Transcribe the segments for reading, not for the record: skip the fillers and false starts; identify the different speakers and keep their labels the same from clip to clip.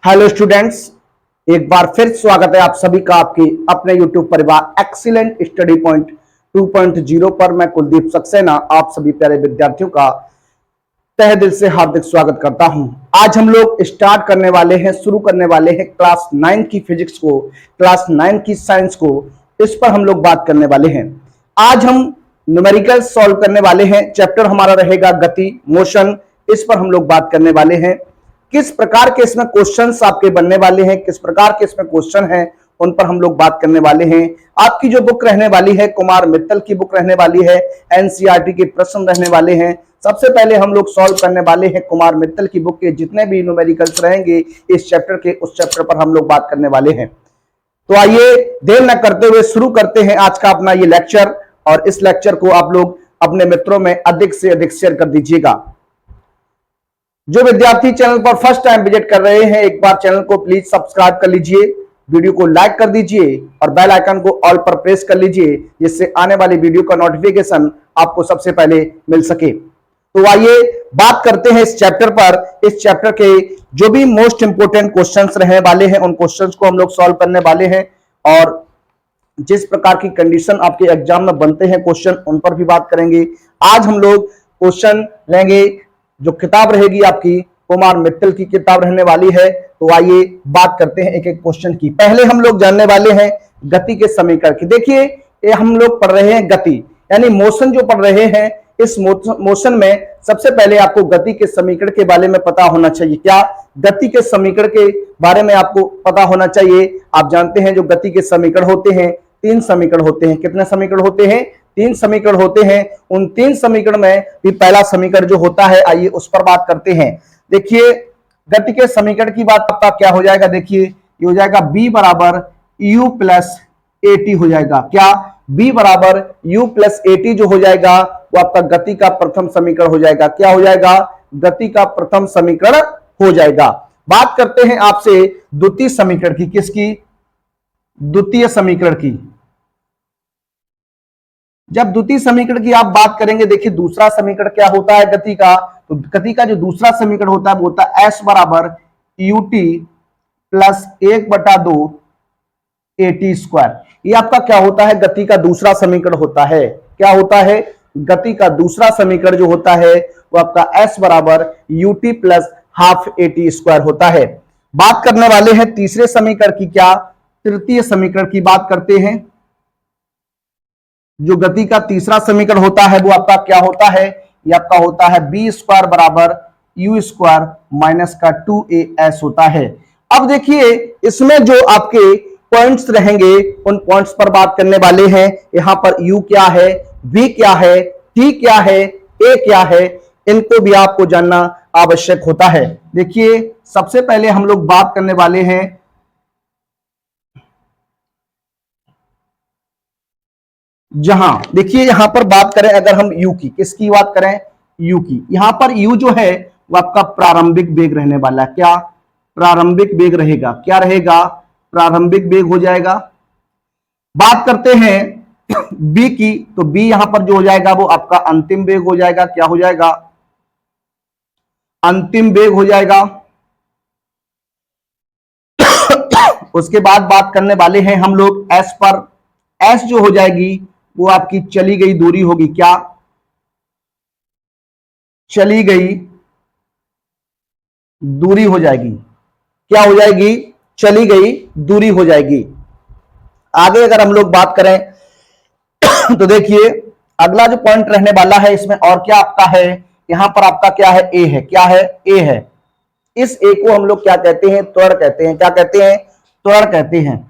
Speaker 1: Hello students, एक बार फिर स्वागत है आप सभी का आपके अपने YouTube परिवार एक्सीलेंट स्टडी पॉइंट 2.0 पर। मैं कुलदीप सक्सेना आप सभी प्यारे विद्यार्थियों का तहे दिल से हार्दिक स्वागत करता हूं। आज हम लोग शुरू करने वाले हैं क्लास 9 की फिजिक्स को, क्लास 9 की साइंस को। इस पर हम लोग बात करने वाले हैं। आज हम न्यूमेरिकल सॉल्व करने वाले हैं। चैप्टर हमारा रहेगा गति, मोशन। इस पर हम लोग बात करने वाले हैं। किस प्रकार के इसमें क्वेश्चंस आपके बनने वाले हैं, किस प्रकार के इसमें क्वेश्चन हैं, उन पर हम लोग बात करने वाले हैं। आपकी जो बुक रहने वाली है कुमार मित्तल की बुक रहने वाली है, एनसीईआरटी के प्रश्न रहने वाले हैं। सबसे पहले हम लोग सॉल्व करने वाले हैं कुमार मित्तल की बुक के जितने भी न्यूमेरिकल्स रहेंगे इस चैप्टर के, उस चैप्टर पर हम लोग बात करने वाले हैं। तो आइए देर न करते हुए शुरू करते हैं आज का अपना ये लेक्चर, और इस लेक्चर को आप लोग अपने मित्रों में अधिक से अधिक शेयर कर दीजिएगा। जो विद्यार्थी चैनल पर फर्स्ट टाइम विजिट कर रहे हैं, एक बार चैनल को प्लीज सब्सक्राइब कर लीजिए, वीडियो को लाइक कर दीजिए और बेल आइकन को ऑल पर प्रेस कर लीजिए, जिससे आने वाली वीडियो का नोटिफिकेशन आपको सबसे पहले मिल सके। तो आइए बात करते हैं इस चैप्टर पर। इस चैप्टर के जो भी मोस्ट इंपोर्टेंट क्वेश्चंस रहने वाले हैं उन क्वेश्चंस को हम लोग सॉल्व करने वाले हैं, और जिस प्रकार की कंडीशन आपके एग्जाम में बनते हैं क्वेश्चन उन पर भी बात करेंगे। आज हम लोग क्वेश्चन लेंगे, जो किताब रहेगी आपकी कुमार मित्तल की किताब रहने वाली है। तो आइए बात करते हैं एक एक क्वेश्चन की। पहले हम लोग जानने वाले हैं गति के समीकरण की। देखिए ये हम लोग पढ़ रहे हैं गति यानी मोशन जो पढ़ रहे हैं। इस मोशन में सबसे पहले आपको गति के समीकरण के बारे में पता होना चाहिए। क्या गति के समीकरण के बारे में आपको पता होना चाहिए। आप जानते हैं जो गति के समीकरण होते हैं, 3 समीकरण होते हैं। कितने समीकरण होते हैं? 3 समीकरण होते हैं। उन 3 समीकरण में भी पहला समीकरण जो होता है, आइए उस पर बात करते हैं। देखिए गति के समीकरण की बात आपका क्या हो जाएगा, देखिए ये हो जाएगा b बराबर u प्लस at हो जाएगा। क्या b बराबर u प्लस at जो हो जाएगा वो आपका गति का प्रथम समीकरण हो जाएगा। क्या हो जाएगा? गति का प्रथम समीकरण हो जाएगा। बात करते हैं आपसे द्वितीय समीकरण की। किसकी? द्वितीय समीकरण की। जब द्वितीय समीकरण की आप बात करेंगे, देखिए दूसरा समीकरण क्या होता है गति का, तो गति का जो दूसरा समीकरण होता है वो होता है s बराबर ut प्लस 1/2 at स्क्वायर। ये आपका क्या होता है? गति का दूसरा समीकरण होता है। क्या होता है? गति का दूसरा समीकरण जो होता है वो आपका s बराबर ut plus half at square होता है। बात करने वाले हैं तीसरे समीकरण की। क्या? तृतीय समीकरण की बात करते हैं। जो गति का तीसरा समीकरण होता है वो आपका क्या होता है? ये आपका होता है b स्क्वायर बराबर u स्क्वायर माइनस का 2as होता है। अब देखिए इसमें जो आपके पॉइंट्स रहेंगे उन पॉइंट्स पर बात करने वाले हैं। यहां पर u क्या है, v क्या है, t क्या है, a क्या है, इनको भी आपको जानना आवश्यक होता है। देखिए सबसे पहले हम लोग बात करने वाले हैं जहां, देखिए यहां पर बात करें अगर हम u की, किसकी बात करें? u की। यहां पर u जो है वो आपका प्रारंभिक वेग रहने वाला है। क्या? प्रारंभिक वेग रहेगा। क्या रहेगा? प्रारंभिक वेग हो जाएगा। बात करते हैं b की, तो b यहां पर जो हो जाएगा वो आपका अंतिम वेग हो जाएगा। क्या हो जाएगा? अंतिम वेग हो जाएगा। उसके बाद बात करने वाले हैं हम लोग s पर। s जो हो जाएगी वो आपकी चली गई दूरी होगी। क्या? चली गई दूरी हो जाएगी। क्या हो जाएगी? चली गई दूरी हो जाएगी। आगे अगर हम लोग बात करें तो देखिए अगला जो पॉइंट रहने वाला है इसमें और क्या आपका है, यहां पर आपका क्या है? a है। क्या है? a है। इस a को हम लोग क्या कहते हैं? त्वरण कहते हैं। क्या कहते हैं? त्वरण कहते हैं।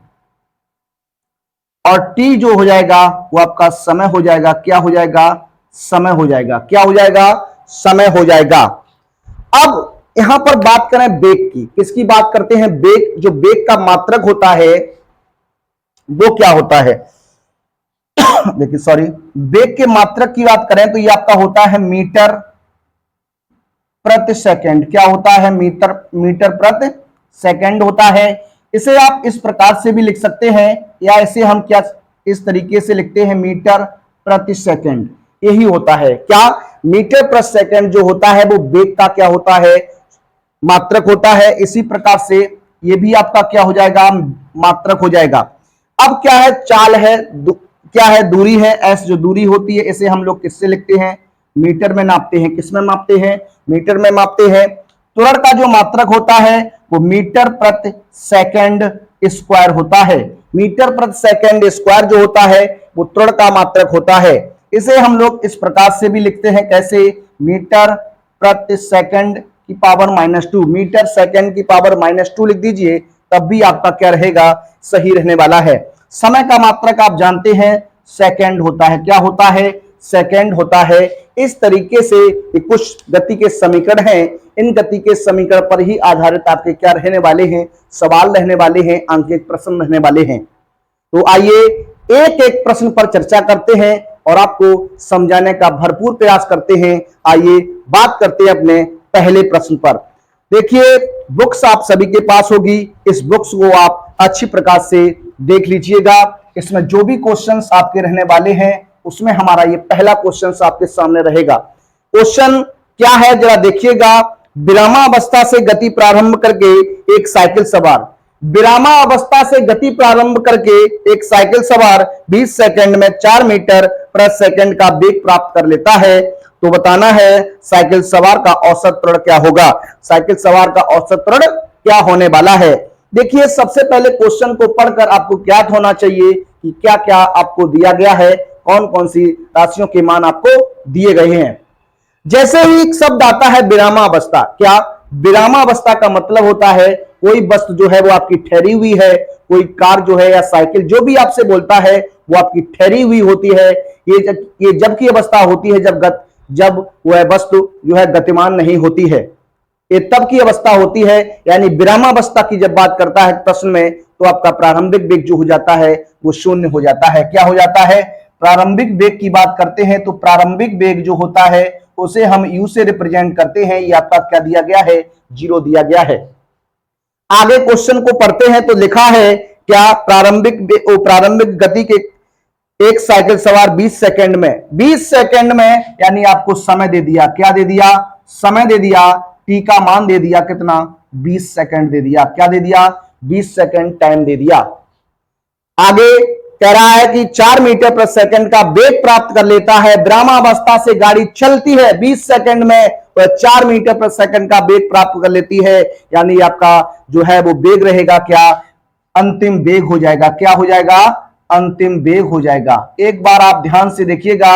Speaker 1: और t जो हो जाएगा वो आपका समय हो जाएगा। क्या हो जाएगा? समय हो जाएगा। क्या हो जाएगा? समय हो जाएगा। अब यहां पर बात करें वेग की। किसकी बात करते हैं? वेग। जो वेग का मात्रक होता है वो क्या होता है? देखिए सॉरी, वेग के मात्रक की बात करें तो ये आपका होता है मीटर प्रति सेकंड। क्या होता है? मीटर प्रति सेकंड होता है। इसे आप इस प्रकार से भी लिख सकते हैं, या इसे हम क्या इस तरीके से लिखते हैं, मीटर प्रति सेकंड। यही होता है। क्या? मीटर प्रति सेकंड जो होता है वो वेग का क्या होता है? मात्रक होता है। इसी प्रकार से ये भी आपका क्या हो जाएगा, मात्रक हो जाएगा। अब क्या है, चाल है, क्या है, दूरी है, एस जो दूरी होती है इसे हम लोग किससे लिखते हैं, मीटर में नापते हैं। किस में मापते हैं, मीटर में मापते हैं। त्वरण का जो मात्रक होता है वो मीटर प्रति सेकंड स्क्वायर होता है। मीटर प्रति सेकंड स्क्वायर जो होता है वो त्वरण का मात्रक होता है। इसे हम लोग इस प्रकार से भी लिखते हैं, कैसे, मीटर प्रति सेकंड की पावर -2, मीटर सेकंड की पावर -2 लिख दीजिए, तब भी आपका क्या रहेगा, सही रहने वाला है। समय का मात्रक आप जानते हैं सेकंड होता है। क्या होता है, सेकंड होता है। इस तरीके से कुछ गति के समीकरण हैं, इन गति के समीकरण पर ही आधारित आपके क्या रहने वाले हैं, सवाल रहने वाले हैं, अंकित प्रश्न रहने वाले हैं। तो आइए एक एक प्रश्न पर चर्चा करते हैं और आपको समझाने का भरपूर प्रयास करते हैं। आइए बात करते हैं अपने पहले प्रश्न पर। देखिए, बुक्स आप सभी के पास होगी, इस बुक्स को आप अच्छी प्रकार से देख लीजिएगा। इसमें जो भी क्वेश्चंस आपके रहने वाले हैं उसमें हमारा ये पहला क्वेश्चन आपके सामने रहेगा। क्वेश्चन क्या है जरा देखिएगा। विरामावस्था से गति प्रारंभ करके एक साइकिल सवार, विरामावस्था से गति प्रारंभ करके एक साइकिल सवार 20 सेकंड में 4 मीटर प्रति सेकंड का वेग प्राप्त कर लेता है। तो बताना है साइकिल सवार का औसत त्वरण क्या होगा, साइकिल सवार का औसत त्वरण क्या होने वाला है। देखिए, सबसे पहले क्वेश्चन को पढ़कर आपको ज्ञात होना चाहिए कि क्या क्या आपको दिया गया है, कौन कौन सी राशियों के मान आपको दिए गए हैं। जैसे ही एक शब्द आता है विरामावस्था, क्या, विरामावस्था का मतलब होता है कोई वस्तु जो है वो आपकी ठहरी हुई है, कोई कार जो है या साइकिल जो भी आपसे बोलता है वो आपकी ठहरी हुई होती है। ये जब की अवस्था होती है जब वह वस्तु जो है गतिमान नहीं होती है, ये तब की अवस्था होती है। यानी विरामावस्था की जब बात करता है प्रश्न में, तो आपका प्रारंभिक वेग जो हो जाता है वो शून्य हो जाता है। क्या हो जाता है, प्रारंभिक वेग की बात करते हैं तो प्रारंभिक वेग जो होता है उसे हम यू से रिप्रेजेंट करते हैं। ये आपका क्या दिया गया है, 0 दिया गया है। आगे क्वेश्चन को पढ़ते हैं तो लिखा है क्या, प्रारंभिक गति के एक साइकिल सवार 20 सेकंड में यानी आपको समय दे दिया, क्या दे दिया, समय दे दिया, टी का मान दे दिया, कितना, 20 सेकंड दे दिया। क्या दे दिया, 20 सेकंड टाइम दे दिया। आगे कह रहा है कि 4 मीटर प्रति सेकंड का वेग प्राप्त कर लेता है। विरामावस्था से गाड़ी चलती है 20 सेकंड में, वह 4 मीटर प्रति सेकंड का वेग प्राप्त कर लेती है। यानी आपका जो है वो वेग रहेगा क्या, अंतिम वेग हो जाएगा। क्या हो जाएगा, अंतिम वेग हो जाएगा। एक बार आप ध्यान से देखिएगा,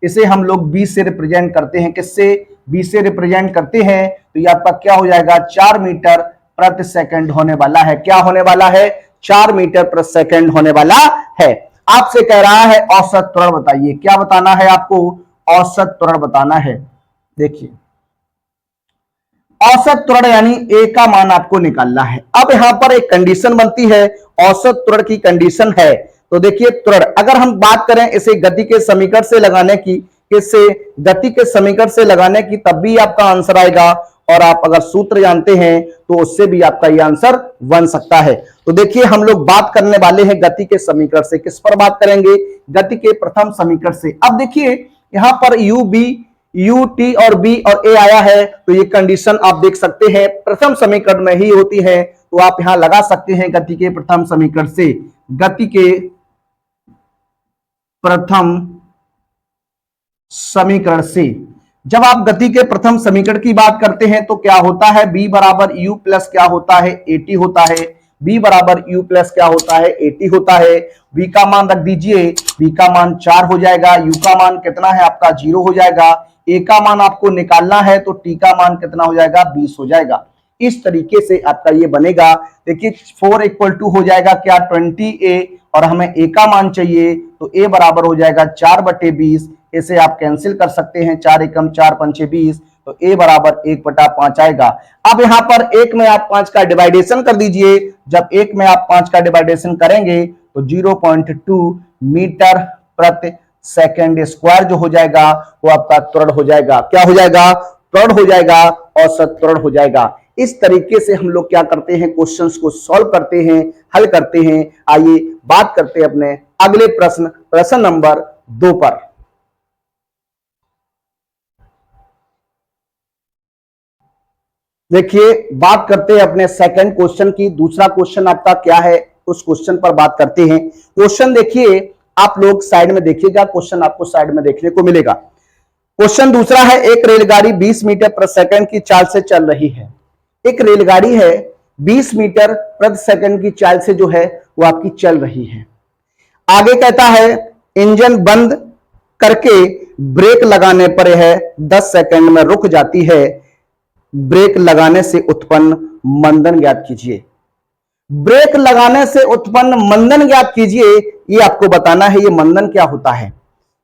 Speaker 1: इसे हम लोग 20 से रिप्रेजेंट करते हैं। किससे, 20 से रिप्रेजेंट करते हैं तो ये आपका क्या हो जाएगा, 4 मीटर प्रति सेकंड होने वाला है। क्या होने वाला है, 4 मीटर प्रति सेकंड होने वाला है। आपसे कह रहा है औसत त्वरण बताइए। क्या बताना है आपको, औसत त्वरण बताना है। देखिए, औसत त्वरण यानी ए का मान आपको निकालना है। अब यहां पर एक कंडीशन बनती है, औसत त्वरण की कंडीशन है। तो देखिए, त्वरण अगर हम बात करें इसे गति के समीकरण से लगाने की, किससे, गति के समीकरण से लगाने की, तब भी आपका आंसर आएगा। और आप अगर सूत्र जानते हैं तो उससे भी आपका ये आंसर बन सकता है। तो देखिए, हम लोग बात करने वाले हैं गति के समीकरण से। किस पर बात करेंगे, गति के प्रथम समीकरण से। अब देखिए, यहां पर यू बी, यू टी और बी और ए आया है, तो ये कंडीशन आप देख सकते हैं प्रथम समीकरण में ही होती है। तो आप यहां लगा सकते हैं गति के प्रथम समीकरण से, गति के प्रथम समीकरण से। जब आप गति के प्रथम समीकरण की बात करते हैं तो क्या होता है, b बराबर u प्लस क्या होता है, at होता है। b बराबर u प्लस क्या होता है, at होता है। v का मान रख दीजिए, v का मान 4 हो जाएगा, u का मान कितना है आपका 0 हो जाएगा, a का मान आपको निकालना है तो t का मान कितना हो जाएगा, 20 हो जाएगा। इस तरीके से आपका ये बनेगा। देखिए, 4 इक्वल टू हो जाएगा क्या, 20a, और हमें a का मान चाहिए तो a बराबर हो जाएगा 4/20। इसे आप कैंसिल कर सकते हैं, 4 एकम 4 पंचे 20, तो a बराबर 1/5 आएगा। अब यहां पर 1 में आप 5 का डिवाइडेशन कर दीजिए। जब 1 में आप 5 का डिवाइडेशन करेंगे तो 0.2 मीटर प्रति सेकंड स्क्वायर जो हो जाएगा वो आपका त्वरण हो जाएगा। क्या हो जाएगा, त्वरण हो जाएगा, औसत त्वरण हो जाएगा। इस तरीके से हम लोग क्या करते हैं, क्वेश्चंस को सॉल्व करते हैं, हल करते हैं। आइए बात करते हैं अपने अगले प्रश्न, प्रश्न नंबर 2 पर। देखिए बात करते हैं अपने सेकंड क्वेश्चन की। दूसरा क्वेश्चन आपका क्या है उस क्वेश्चन पर बात करते हैं। क्वेश्चन देखिए, आप लोग साइड में देखिएगा, क्वेश्चन आपको साइड में देखने को मिलेगा। क्वेश्चन दूसरा है, एक रेलगाड़ी 20 मीटर प्रति सेकंड की चाल से चल रही है। एक रेलगाड़ी है 20 मीटर प्रति सेकंड की चाल से जो है वो आपकी चल रही है। आगे कहता है इंजन बंद करके ब्रेक लगाने पर यह 10 सेकंड में रुक जाती है। ब्रेक लगाने से उत्पन्न मंदन ज्ञात कीजिए। ब्रेक लगाने से उत्पन्न मंदन ज्ञात कीजिए, ये आपको बताना है। ये मंदन क्या होता है?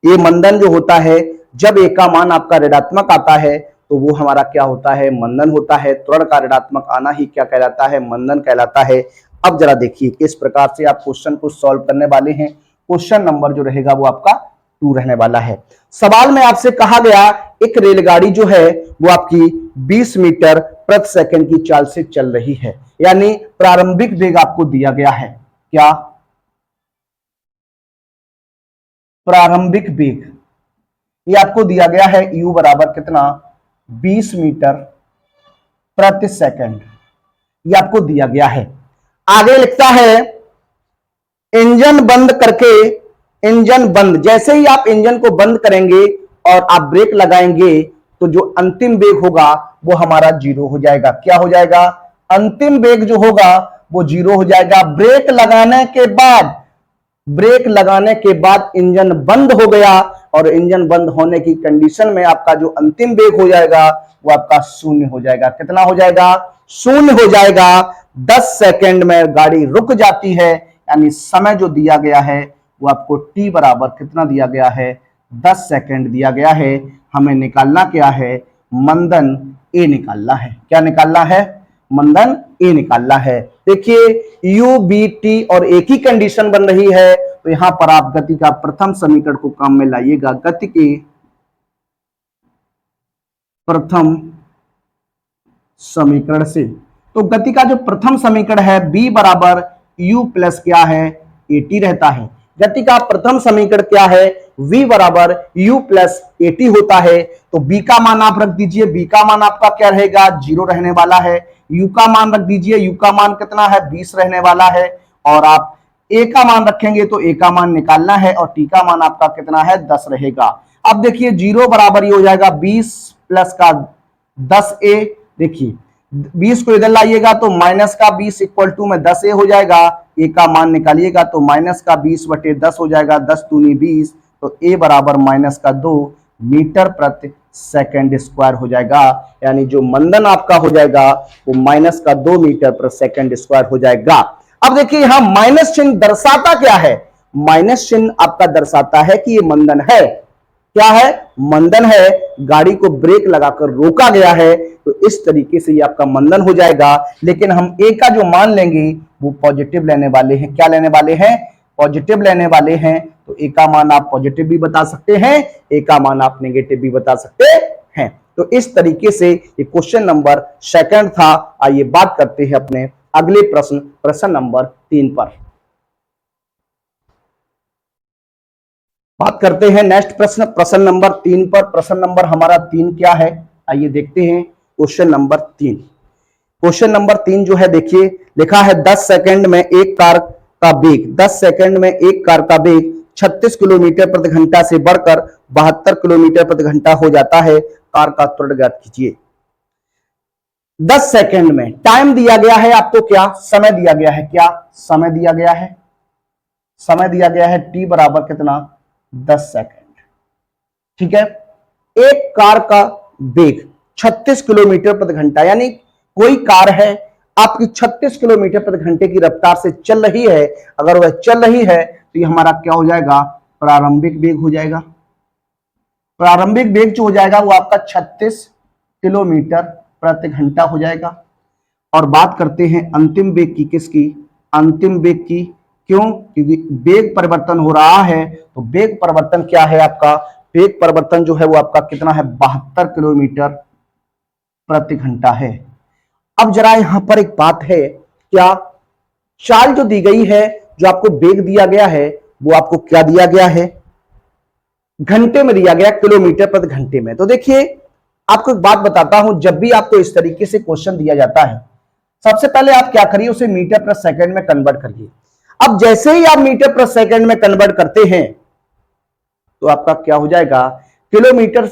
Speaker 1: ये मंदन जो होता है, जब ए का मान आपका ऋणात्मक आता है तो वो हमारा क्या होता है? मंदन होता है। त्वरण का ऋणात्मक आना ही क्या कहलाता है? मंदन कहलाता है। अब जरा देखिए किस प्रकार से आप क्वेश्चन को सॉल्व करने वाले हैं। क्वेश्चन नंबर जो रहेगा वो आपका 2 रहने वाला है। सवाल में आपसे कहा गया एक रेलगाड़ी जो है वो आपकी 20 मीटर प्रति सेकंड की चाल से चल रही है, यानी प्रारंभिक वेग आपको दिया गया है। क्या? प्रारंभिक वेग ये आपको दिया गया है u बराबर कितना? 20 मीटर प्रति सेकंड, ये आपको दिया गया है। आगे लिखता है इंजन बंद करके, इंजन बंद, जैसे ही आप इंजन को बंद करेंगे और आप ब्रेक लगाएंगे तो जो अंतिम वेग होगा वो हमारा 0 हो जाएगा। क्या हो जाएगा? अंतिम वेग जो होगा वो 0 हो जाएगा। ब्रेक लगाने के बाद, ब्रेक लगाने के बाद इंजन बंद हो गया और इंजन बंद होने की कंडीशन में आपका जो अंतिम वेग हो जाएगा वो आपका 0 हो जाएगा। कितना हो जाएगा? 0 हो जाएगा। 10 सेकंड में गाड़ी रुक जाती है, यानी समय जो दिया गया है वो आपको t बराबर कितना दिया गया है? 10 सेकंड दिया गया है। हमें निकालना क्या है? मंदन ए निकालना है। क्या निकालना है? मंदन ए निकालना है। देखिए u b t और एक ही कंडीशन बन रही है, तो यहां पर आप गति का प्रथम समीकरण को काम में लाइएगा। गति के प्रथम समीकरण से, तो गति का जो प्रथम समीकरण है b बराबर u प्लस क्या है? at रहता है। गति का प्रथम समीकरण क्या है? v बराबर u प्लस at होता है। तो b का मान आप रख दीजिए, b का मान आपका क्या रहेगा? 0 रहने वाला है। u का मान रख दीजिए, u का मान कितना है? 20 रहने वाला है। और आप a का मान रखेंगे तो a का मान निकालना है और t का मान आपका कितना है? 10 रहेगा। अब देखिए 0 बराबर ये हो जाएगा 20 प्लस का 10a। देखिए 20 को इधर लाइएगा तो माइनस का 20 इक्वल टू में 10a हो जाएगा। a का मान निकालिएगा तो माइनस का 20 बटे 10 हो जाएगा। 10 दूनी 20, तो a बराबर माइनस का 2 मीटर प्रति सेकंड स्क्वायर हो जाएगा। यानी जो मंदन आपका हो जाएगा वो माइनस का 2 मीटर प्रति सेकंड स्क्वायर हो जाएगा। अब देखिए यहां माइनस चिन्ह दर्शाता क्या है? माइनस चिन्ह आपका दर्शाता है कि ये मंदन है। क्या है? मंदन है। गाड़ी को ब्रेक लगाकर रोका गया है, तो इस तरीके से ये आपका मंदन हो जाएगा। लेकिन हम ए का जो मान लेंगे वो पॉजिटिव लेने वाले हैं। क्या लेने वाले हैं? पॉजिटिव लेने वाले हैं। तो ए का मान आप पॉजिटिव भी बता सकते हैं, ए का मान आप नेगेटिव भी बता सकते हैं। तो इस तरीके से ये क्वेश्चन नंबर सेकंड था। आइए बात करते हैं अपने अगले प्रश्न, प्रश्न नंबर 3 पर। बात करते हैं नेक्स्ट प्रश्न, प्रश्न नंबर 3 पर। प्रश्न नंबर हमारा 3 क्या है? आइए देखते हैं क्वेश्चन नंबर 3। क्वेश्चन नंबर 3 जो है देखिए लिखा है 10 सेकंड में एक कार का वेग, 10 सेकंड में एक कार का वेग 36 किलोमीटर प्रति घंटा से बढ़कर 72 किलोमीटर प्रति घंटा हो जाता है। कार का त्वरण ज्ञात कीजिए। 10 सेकंड में टाइम दिया गया है आपको, क्या समय दिया गया है? क्या समय दिया गया है? समय दिया गया है t बराबर कितना? 10 सेकंड। ठीक है। एक कार का वेग 36 किलोमीटर प्रति घंटा, यानी कोई कार है आपकी 36 किलोमीटर प्रति घंटे की रफ्तार से चल रही है। अगर वह चल रही है तो ये हमारा क्या हो जाएगा? प्रारंभिक वेग हो जाएगा। प्रारंभिक वेग जो हो जाएगा वो आपका 36 किलोमीटर प्रति घंटा हो जाएगा। और बात करते हैं अंतिम वेग की। किसकी? अंतिम वेग की। क्यों? क्योंकि वेग परिवर्तन हो रहा है। तो वेग परिवर्तन क्या है आपका? वेग परिवर्तन जो है वो आपका कितना है? 72 किलोमीटर प्रति घंटा है। अब जरा यहां पर एक बात है, क्या चाल जो दी गई है, जो आपको वेग दिया गया है वो आपको क्या दिया गया है? घंटे में दिया गया, किलोमीटर प्रति घंटे में। तो देखिए आपको एक बात बताता हूं, जब भी आपको इस तरीके से क्वेश्चन दिया जाता है, सबसे पहले आप क्या करिए, उसे मीटर प्रति सेकंड में कन्वर्ट करिए। अब जैसे ही आप मीटर प्रति सेकंड में कन्वर्ट करते हैं तो आपका क्या हो जाएगा, किलोमीटर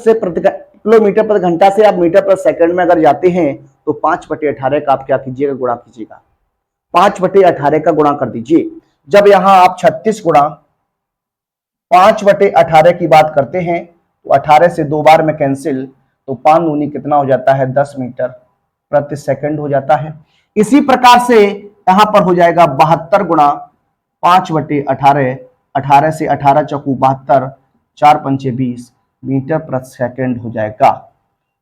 Speaker 1: प्रति घंटा से आप मीटर प्रति सेकंड में अगर जाते हैं तो 5/18 का आप क्या कीजिएगा, गुणा कीजिएगा। 5/18 का गुणा कर दीजिए। जब यहां आप 36 गुणा 5/18 की बात करते हैं तो 18 से 2 बार में कैंसिल, तो 5 दूनी कितना हो जाता है, 10 मीटर प्रति सेकंड हो जाता है। इसी प्रकार से यहां पर हो जाएगा 72 गुणा 5/18, 18 से 18 चौकू 72, 4 पंचे 20 मीटर प्रति सेकंड हो जाएगा।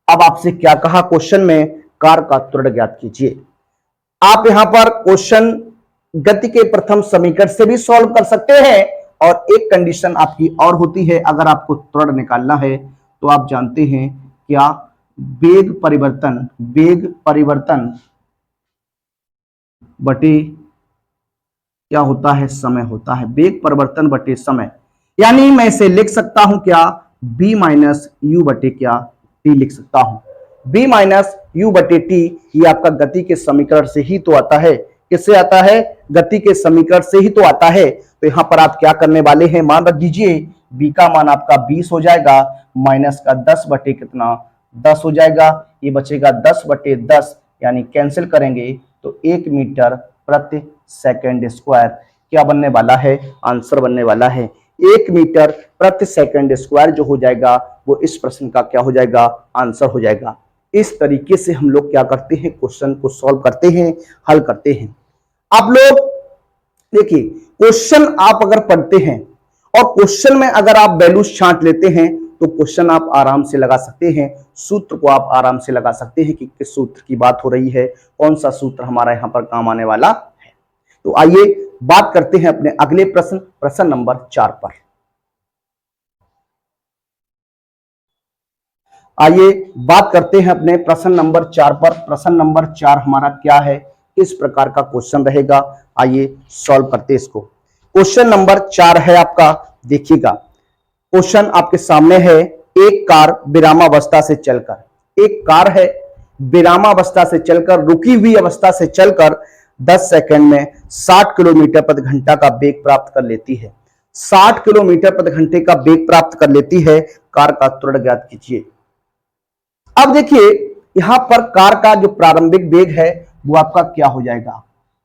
Speaker 1: अब आपसे क्या कहा क्वेश्चन में, कार का त्वरण ज्ञात कीजिए। आप यहां पर क्वेश्चन गति के प्रथम समीकरण से भी सॉल्व कर सकते हैं, और एक कंडीशन आपकी और होती है, अगर आपको त्वरण निकालना है तो आप जानते हैं क्या, वेग परिवर्तन बटे क्या होता है, समय होता है। वेग परिवर्तन बटे समय, यानी मैं इसे लिख सकता हूं क्या, b माइनस यू बटे क्या, टी लिख सकता हूं। b माइनस यू बटे टी, ये आपका गति के समीकरण से ही तो आता है। किससे आता है, गति के समीकरण से ही तो आता है। तो यहां पर आप क्या करने वाले हैं, मान रख दीजिए b का मान आपका 20 हो जाएगा, माइनस का 10 बटे कितना, 10 हो जाएगा। ये बचेगा 10/10, यानी कैंसिल करेंगे तो 1 मीटर प्रति सेकंड स्क्वायर क्या बनने वाला है, आंसर बनने वाला है 1 मीटर प्रति सेकंड स्क्वायर जो हो जाएगा वो इस प्रश्न का क्या हो जाएगा, आंसर हो जाएगा। इस तरीके से हम लोग क्या करते हैं, क्वेश्चन को सॉल्व करते हैं, हल करते हैं। आप लोग देखिए, क्वेश्चन आप अगर पढ़ते हैं और क्वेश्चन में अगर आप वैल्यूज छांट लेते हैं तो क्वेश्चन आप आराम से लगा सकते हैं, सूत्र को आप आराम से लगा सकते हैं कि किस सूत्र की बात हो रही है, कौन सा सूत्र हमारा यहां पर काम आने वाला है। तो आइए बात करते हैं अपने अगले प्रश्न नंबर 4 पर। आइए बात करते हैं अपने प्रश्न नंबर 4 पर। प्रश्न नंबर 4 हमारा क्या है, किस प्रकार का क्वेश्चन रहेगा, आइए सॉल्व करते हैं इसको। क्वेश्चन नंबर 4 है आपका, देखिएगा क्वेश्चन आपके सामने है। एक कार विरामावस्था से चलकर, एक कार है विरामावस्था से चलकर, रुकी हुई अवस्था से चलकर 10 सेकंड में 60 किलोमीटर प्रति घंटा का वेग प्राप्त कर लेती है। 60 किलोमीटर प्रति घंटे का वेग प्राप्त कर लेती है, कार का त्वरण ज्ञात कीजिए। अब देखिए यहां पर कार का जो प्रारंभिक वेग है वो आपका क्या हो जाएगा,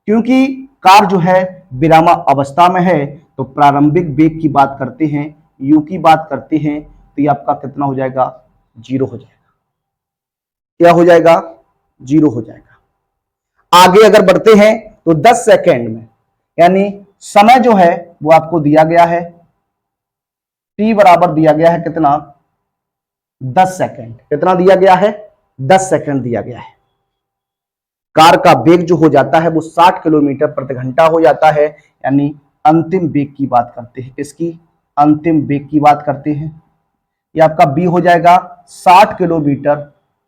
Speaker 1: क्योंकि कार जो है विरामा अवस्था में है तो प्रारंभिक वेग की बात करते हैं, यू की बात करते हैं, तो ये आपका कितना हो जाएगा, 0 हो जाएगा। क्या हो जाएगा, 0 हो जाएगा। आगे अगर बढ़ते हैं तो 10 सेकंड में, यानी समय जो है वो आपको दिया गया है, t बराबर दिया गया है कितना, 10 सेकंड। कितना दिया गया है, 10 सेकंड दिया गया है। कार का वेग जो हो जाता है वो 60 किलोमीटर प्रति घंटा हो जाता है, यानी अंतिम वेग की बात करते हैं। इसकी अंतिम वेग की बात करते हैं, ये आपका b हो जाएगा 60 किलोमीटर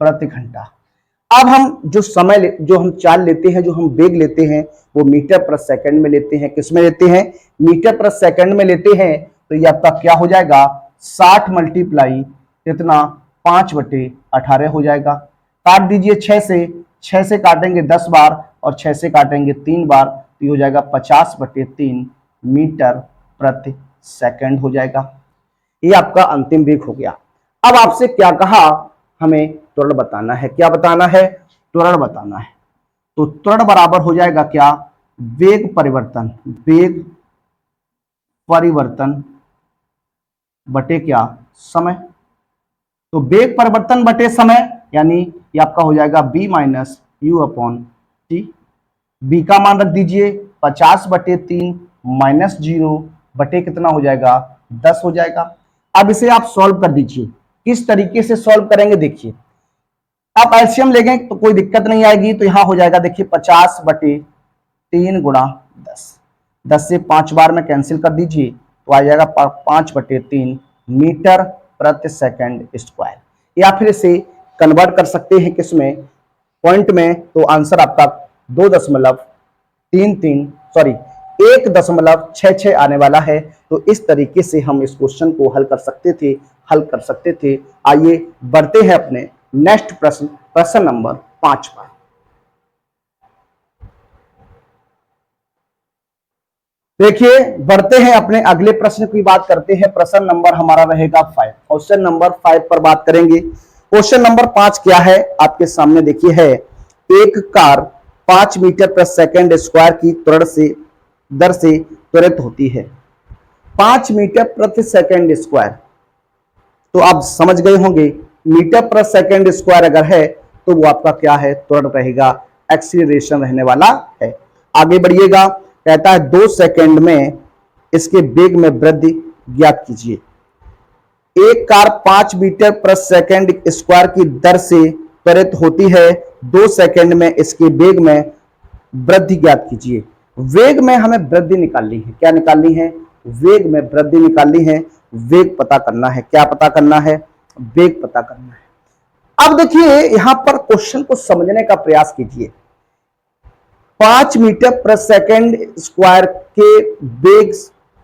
Speaker 1: प्रति घंटा। अब हम जो समय जो हम चाल लेते हैं, जो हम वेग लेते हैं वो मीटर प्रति सेकंड में लेते हैं। किस में लेते हैं, मीटर प्रति सेकंड में लेते हैं। तो ये आपका क्या हो जाएगा, 60 मल्टीप्लाई कितना, 5/18 हो जाएगा। काट दीजिए 6 से काटेंगे 10 बार और 6 से काटेंगे 3 बार, तो ये हो जाएगा 50/3 मीटर प्रति सेकंड हो जाएगा। ये आपका अंतिम वेग हो गया। अब आपसे क्या कहा, हमें त्वरण बताना है। क्या बताना है, त्वरण बताना है। तो त्वरण बराबर हो जाएगा क्या, वेग परिवर्तन बटे क्या, समय। तो वेग परिवर्तन बटे समय, यानी ये आपका हो जाएगा b minus you upon T. b का मान रख दीजिए 50/3 माइनस 0 बटे कितना हो जाएगा, 10 हो जाएगा। अब इसे आप सॉल्व कर दीजिए। किस तरीके से सॉल्व करेंगे, देखिए आप एलसीएम लेंगे तो कोई दिक्कत नहीं आएगी। तो यहां हो जाएगा देखिए 50/3 गुणा 10 से 5 बार में कैंसिल कर दीजिए, तो आ जाएगा 5/3 मीटर प्रति सेकंड स्क्वायर। या फिर इसे कन्वर्ट कर सकते हैं किसमें, पॉइंट में, तो आंसर आपका 1.66 आने वाला है। तो इस तरीके से हम इस क्वेश्चन को हल कर सकते थे। आइए बढ़ते हैं अपने नेक्स्ट प्रश्न, प्रश्न नंबर 5 पर। देखिए बढ़ते हैं अपने अगले प्रश्न की बात करते हैं। प्रश्न नंबर हमारा रहेगा 5। क्वेश्चन नंबर 5 पर बात करेंगे। क्वेश्चन नंबर 5 क्या है आपके सामने देखिए है, एक कार 5 मीटर प्रति सेकंड स्क्वायर की दर से त्वरित होती है। 5 मीटर प्रति सेकंड स्क्वायर, तो आप समझ गए होंगे मीटर प्रति सेकंड स्क्वायर अगर है तो वो आपका क्या है, त्वरण रहेगा, एक्सीलरेशन रहने वाला है। आगे बढ़िएगा, कहता है 2 सेकंड में इसके वेग में वृद्धि ज्ञात कीजिए। एक कार 5 मीटर प्रति सेकंड स्क्वायर की दर से त्वरित होती है, 2 सेकंड में इसके वेग में वृद्धि ज्ञात कीजिए। वेग में हमें वृद्धि निकालनी है, क्या निकालनी है, वेग में वृद्धि निकालनी है, वेग पता करना है। क्या पता करना है, वेग पता करना है। अब देखिए यहां पर क्वेश्चन को समझने का प्रयास कीजिए। 5 मीटर प्रति सेकंड स्क्वायर के वेग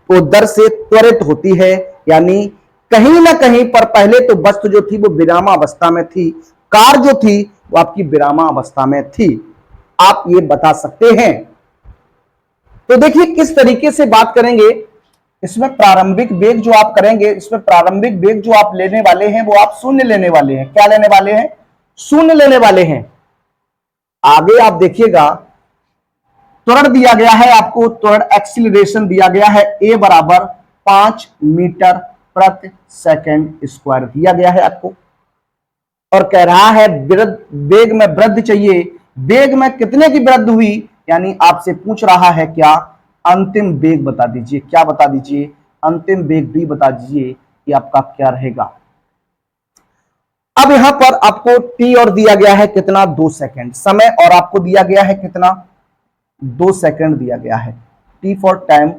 Speaker 1: को दर से त्वरित होती है, यानी कहीं ना कहीं पर पहले तो वस्तु जो थी वो विरामावस्था में थी, कार जो थी वो आपकी विरामावस्था में थी। आप ये बता सकते हैं। तो देखिए किस तरीके से बात करेंगे, इसमें प्रारंभिक वेग जो आप करेंगे, इसमें प्रारंभिक वेग जो आप लेने वाले हैं वो आप शून्य लेने वाले हैं। क्या लेने वाले हैं, शून्य लेने वाले हैं। आगे आप देखिएगा त्वरण दिया गया है आपको, त्वरण एक्सीलरेशन दिया गया है, ए बराबर 5 मीटर प्रति सेकंड स्क्वायर दिया गया है आपको, और कह रहा है वेग में वृद्धि चाहिए। वेग में कितने की वृद्धि हुई, यानी आपसे पूछ रहा है क्या, अंतिम वेग बता दीजिए। क्या बता दीजिए, अंतिम वेग भी बता दीजिए कि आपका क्या रहेगा। अब यहां पर आपको टी और दिया गया है कितना, 2 सेकंड समय, और आपको दिया गया है कितना, 2 सेकंड दिया गया है। टी फॉर टाइम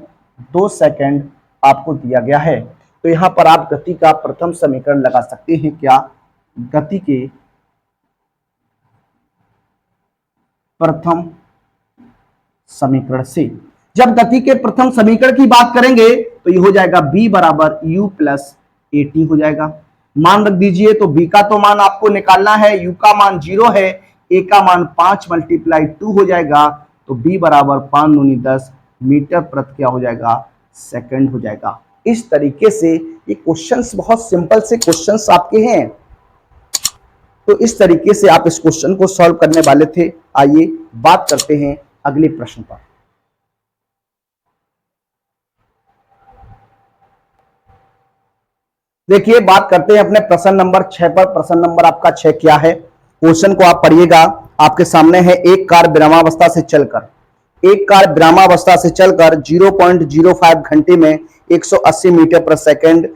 Speaker 1: 2 सेकंड आपको दिया गया है। तो यहां पर आप गति का प्रथम समीकरण लगा सकते हैं। क्या, गति के प्रथम समीकरण से। जब गति के प्रथम समीकरण की बात करेंगे तो ये हो जाएगा b बराबर u प्लस ए टी हो जाएगा। मान रख दीजिए, तो b का तो मान आपको निकालना है, u का मान 0 है, a का मान 5 मल्टीप्लाई 2 हो जाएगा, तो b बराबर 5 दूनी 10 मीटर प्रति क्या हो जाएगा, सेकंड हो जाएगा। इस तरीके से ये क्वेश्चंस बहुत सिंपल से क्वेश्चंस आपके हैं। तो इस तरीके से आप इस क्वेश्चन को सॉल्व करने वाले थे। आइए बात करते हैं अगले प्रश्न पर। देखिए बात करते हैं अपने प्रश्न नंबर 6 पर। प्रश्न नंबर आपका 6 क्या है, क्वेश्चन को आप पढ़िएगा। आपके सामने है, एक कार विरामावस्था से चलकर 0.05 घंटे में 180 मीटर प्रति सेकंड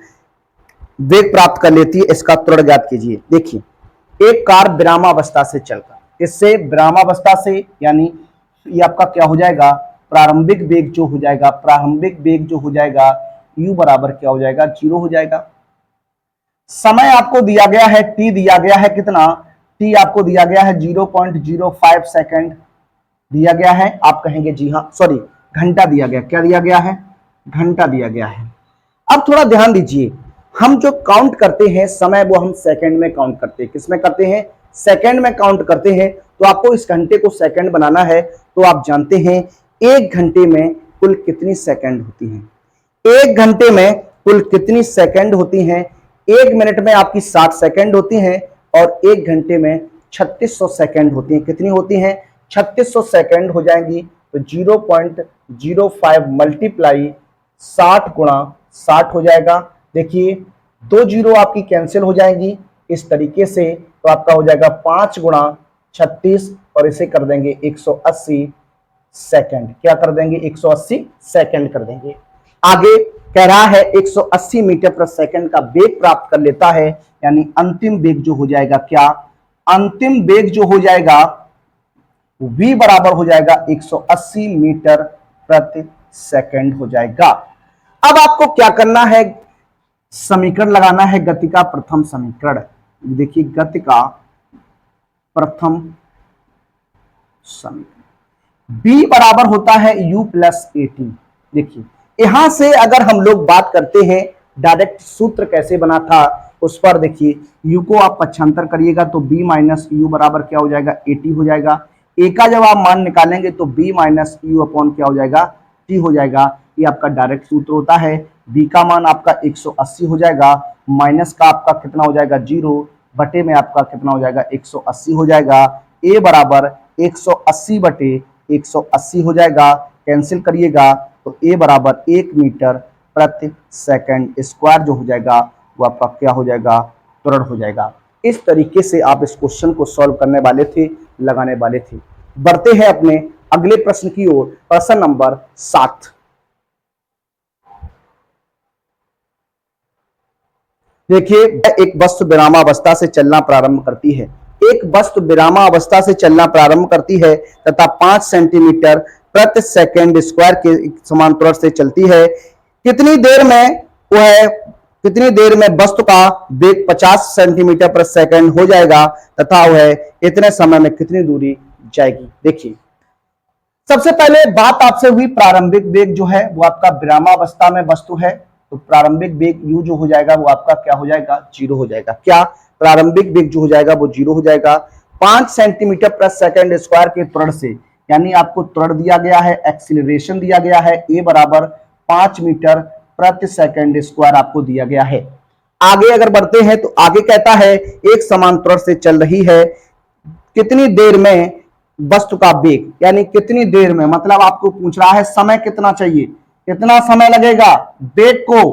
Speaker 1: वेग प्राप्त कर लेती है, इसका त्वरण ज्ञात कीजिए। देखिए एक कार विरामावस्था से चलकर, इससे विरामावस्था से यानी ये आपका क्या हो जाएगा, प्रारंभिक वेग जो हो जाएगा, प्रारंभिक वेग जो हो जाएगा u बराबर क्या हो जाएगा, 0 हो जाएगा। समय आपको दिया गया है, t दिया गया है कितना, t आपको दिया गया है 0.05 सेकंड दिया गया है। आप कहेंगे जी हाँ, सॉरी घंटा दिया गया, क्या दिया गया है, घंटा दिया गया है। अब थोड़ा ध्यान दीजिए, हम जो काउंट करते हैं समय वो हम सेकंड में काउंट करते हैं। किस में करते हैं, सेकंड में काउंट करते हैं। तो आपको इस घंटे को सेकंड बनाना है, तो आप जानते हैं 1 घंटे में कुल कितनी सेकंड होती हैं, 1 घंटे में कुल कितनी सेकंड होती हैं। 1 मिनट में आपकी 60 सेकंड होती हैं और 1 घंटे में 3600 सेकंड होती हैं। कितनी होती हैं, 3600 सेकंड हो जाएंगी। तो 0.05 मल्टीप्लाई 60 गुणा 60 हो जाएगा। देखिए 2 जीरो आपकी कैंसिल हो जाएंगी इस तरीके से, तो आपका हो जाएगा 5 गुणा 36 और इसे कर देंगे 180 सेकंड। क्या कर देंगे, 180 सेकंड कर देंगे। आगे कह रहा है 180 मीटर प्रति सेकंड का वेग प्राप्त कर लेता है, यानी अंतिम वेग जो हो जाएगा, क्या अंतिम वेग जो हो जाएगा v बराबर हो जाएगा 180 मीटर प्रति सेकंड हो जाएगा। अब आपको क्या करना है, समीकरण लगाना है, गति का प्रथम समीकरण। देखिए गति का प्रथम समीकरण b बराबर होता है u प्लस ए टी। देखिए यहां से अगर हम लोग बात करते हैं डायरेक्ट सूत्र कैसे बना था, उस पर देखिए u को आप पक्षांतर करिएगा तो b माइनस यू बराबर क्या हो जाएगा 80 हो जाएगा। a का जब आप मान निकालेंगे तो b माइनस यू अपॉन क्या हो जाएगा t हो जाएगा। ये आपका डायरेक्ट सूत्र होता है। b का मान आपका 180 हो जाएगा, माइनस का आपका कितना हो जाएगा 0, बटे में आपका कितना हो जाएगा 180 हो जाएगा। a बराबर 180 बटे 180 हो जाएगा, कैंसिल करिएगा तो a बराबर 1 मीटर प्रति सेकंड स्क्वायर जो हो जाएगा वो आपका क्या हो जाएगा त्वरण हो जाएगा। इस तरीके से आप इस क्वेश्चन को सॉल्व करने वाले थे, लगाने वाले थे। बढ़ते हैं अपने अगले प्रश्न की ओर, प्रश्न नंबर 7। देखिए, एक वस्तु विरामावस्था से चलना प्रारंभ करती है। एक वस्तु विरामावस्था से चलना प्रारंभ करती है तथा 5 सेंटीमीटर प्रति सेकंड स्क्वायर के समांतर से चलती है। कितनी देर में वस्तु का वेग 50 सेंटीमीटर प्रति सेकंड हो जाएगा तथा वह इतने समय में कितनी दूरी जाएगी। देखिए, सबसे पहले बात आपसे हुई प्रारंभिक वेग जो है वो आपका विरामावस्था में वस्तु है, तो प्रारंभिक वेग u जो हो जाएगा वो आपका क्या हो जाएगा 0 हो जाएगा। क्या प्रारंभिक वेग जो हो जाएगा वो 0 हो जाएगा। 5 सेंटीमीटर प्रति सेकंड स्क्वायर के त्वरण से, यानी आपको त्वरण दिया गया है, एक्सीलरेशन दिया गया है, a बराबर 5 मीटर प्रति सेकंड स्क्वायर आपको दिया गया है। आगे अगर बढ़ते हैं तो आगे कहता है एक समान त्वरण से चल रही है, कितनी देर में वस्तु का वेग, यानी कितनी देर में, मतलब आपको पूछ रहा है समय कितना चाहिए, कितना समय लगेगा वेग को,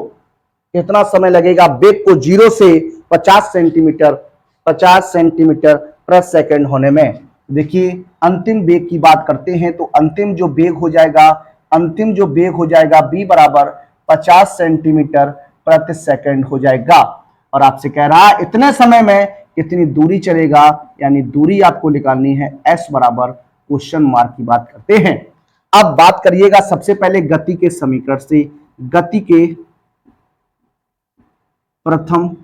Speaker 1: कितना समय लगेगा वेग को 0 से 50 सेंटीमीटर प्रति सेकंड होने में। देखिए, अंतिम वेग की बात करते हैं तो अंतिम जो वेग हो जाएगा b बराबर 50 सेंटीमीटर प्रति सेकंड हो जाएगा। और आपसे कह रहा है इतने समय में कितनी दूरी चलेगा, यानी दूरी आपको निकालनी है s बराबर क्वेश्चन मार्क की बात करते हैं। अब बात करिएगा सबसे पहले गति के समीकरण से। गति के प्रथम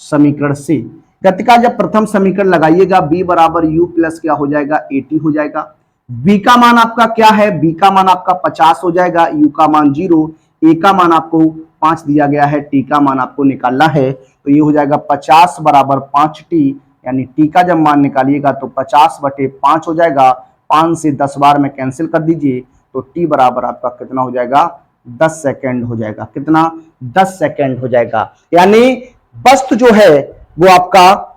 Speaker 1: समीकरण से, गति का जब प्रथम समीकरण लगाइएगा b बराबर u प्लस क्या हो जाएगा 80 हो जाएगा। b का मान आपका क्या है, b का मान आपका 50 हो जाएगा, u का मान 0, a का मान आपको 5 दिया गया है, t का मान आपको निकालना है, तो ये हो जाएगा 50 बराबर 5t, यानी t का जब मान निकालिएगा तो 50 बटे 5 हो जाएगा। 5 से 10 बार में कैंसिल कर दीजिए तो t बराबर आपका कितना हो जाएगा 10 सेकंड हो जाएगा। कितना 10 सेकंड हो जाएगा, यानी वस्तु जो है वो आपका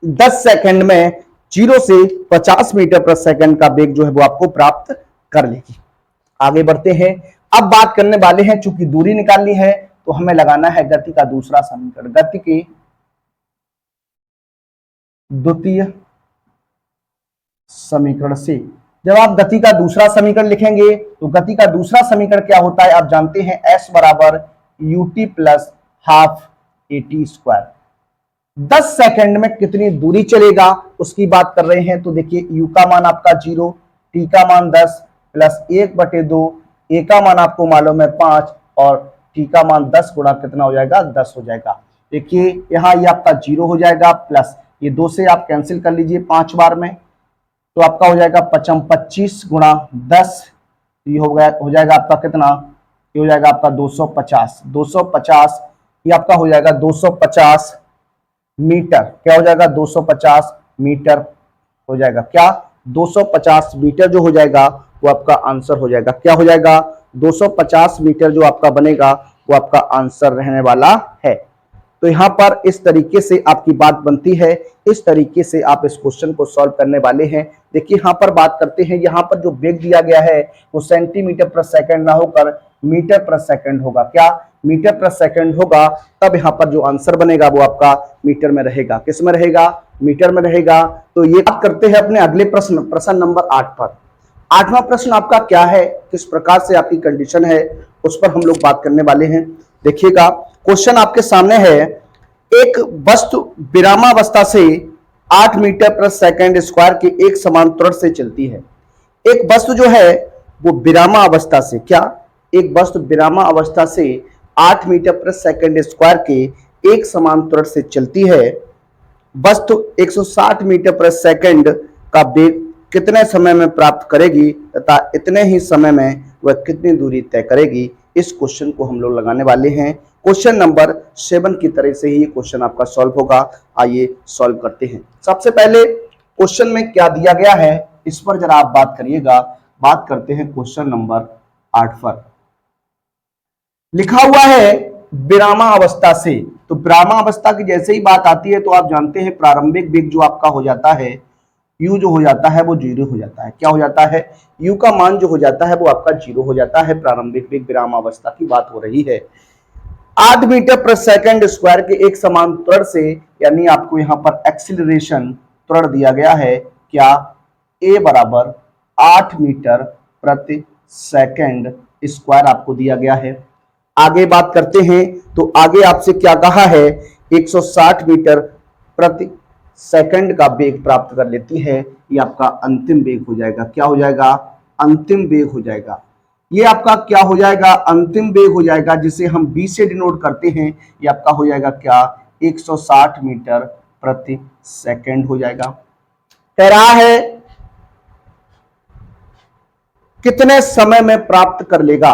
Speaker 1: 10 सेकंड में 0 से 50 मीटर प्रति सेकंड का वेग जो है वो आपको प्राप्त कर लेगी। आगे बढ़ते हैं, अब बात करने वाले हैं, चूंकि दूरी निकालनी है तो हमें लगाना है गति का दूसरा समीकरण। गति के द्वितीय समीकरण से जब आप गति का दूसरा समीकरण लिखेंगे तो गति का दूसरा समीकरण क्या होता है आप जानते हैं, s बराबर ut plus half at square. 10 second में कितनी दूरी चलेगा उसकी बात कर रहे हैं, तो देखिए u का मान आपका 0, t का मान 10 प्लस 1/2, a का मान आपको मालूम है 5 और t का मान 10 गुणा कितना हो जाएगा 10 हो जाएगा। देखिए यहाँ ये आपका 0 हो जाएगा, प्लस ये 2 से आप कैंसिल कर लीजिए 5 बार में, तो आपका हो जाएगा 25 गुणा 10, ये हो जाएगा आपका कितना, ये हो जाएगा आपका 250 ये आपका हो जाएगा 250 मीटर। क्या हो जाएगा 250 मीटर हो जाएगा, क्या 250 मीटर जो हो जाएगा वो आपका आंसर हो जाएगा। क्या हो जाएगा 250 मीटर जो आपका बनेगा वो आपका आंसर रहने वाला है। तो यहाँ पर इस तरीके से आपकी बात बनती है, इस तरीके से आप इस क्वेश्चन को सॉल्व करने वाले हैं। देखिए यहाँ पर बात करते हैं, यहाँ पर जो वेग दिया गया है वो सेंटीमीटर प्रति सेकंड ना होकर मीटर प्रति सेकंड होगा। क्या मीटर प्रति सेकंड होगा, तब यहाँ पर जो आंसर बनेगा वो आपका मीटर में रहेगा। किस में रहेगा, मीटर में रहेगा। तो ये बात करते हैं अपने अगले प्रश्न नंबर 8 पर। 8वां प्रश्न आपका क्या है, किस प्रकार से आपकी कंडीशन है, उस पर हम लोग बात करने वाले हैं। देखिएगा क्वेश्चन आपके सामने है, एक वस्तु विरामावस्था से 8 मीटर प्रति सेकंड स्क्वायर के एक समान त्वरण से चलती है। एक वस्तु जो है वो विरामावस्था से, क्या एक वस्तु विरामावस्था से 8 मीटर प्रति सेकंड स्क्वायर के एक समान त्वरण से चलती है। वस्तु 160 मीटर प्रति सेकंड का वेग कितने समय में प्राप्त करेगी तथा इतने ही समय में वह कितनी दूरी तय करेगी। इस क्वेश्चन को हम लोग लगाने वाले हैं। क्वेश्चन नंबर 7 की तरह से ही क्वेश्चन आपका सॉल्व होगा। आइए सॉल्व करते हैं। सबसे पहले क्वेश्चन में क्या दिया गया है इस पर जरा आप बात करिएगा। बात करते हैं क्वेश्चन नंबर 8 पर। लिखा हुआ है विरामावस्था से। तो विरामावस्था की जैसे ही बात आती है तो आप जानते हैं प्रारंभिक वेग जो आपका हो जाता है u जो हो जाता है वो 0 हो जाता है। क्या हो जाता है? u का मान जो हो जाता है वो आपका 0 हो जाता है। प्रारंभिक वेग विरामावस्था की बात हो रही है। 8 मीटर प्रति सेकंड स्क्वायर के एक समान त्वरण से, यानी आपको यहां पर एक्सीलरेशन त्वरण दिया गया है। क्या? a बराबर 8 मीटर प्रति सेकंड स्क्वायर आपको दिया गया है। आगे बात करते हैं तो आगे आपसे क्या कहा है? 160 मीटर प्रति सेकंड का वेग प्राप्त कर लेती है। ये आपका अंतिम वेग हो जाएगा। क्या हो जाएगा? अंतिम वेग हो जाएगा। ये आपका क्या हो जाएगा? अंतिम वेग हो जाएगा, जिसे हम b से डिनोट करते हैं। ये आपका हो जाएगा क्या? 160 मीटर प्रति सेकंड हो जाएगा। कह रहा है कितने समय में प्राप्त कर लेगा?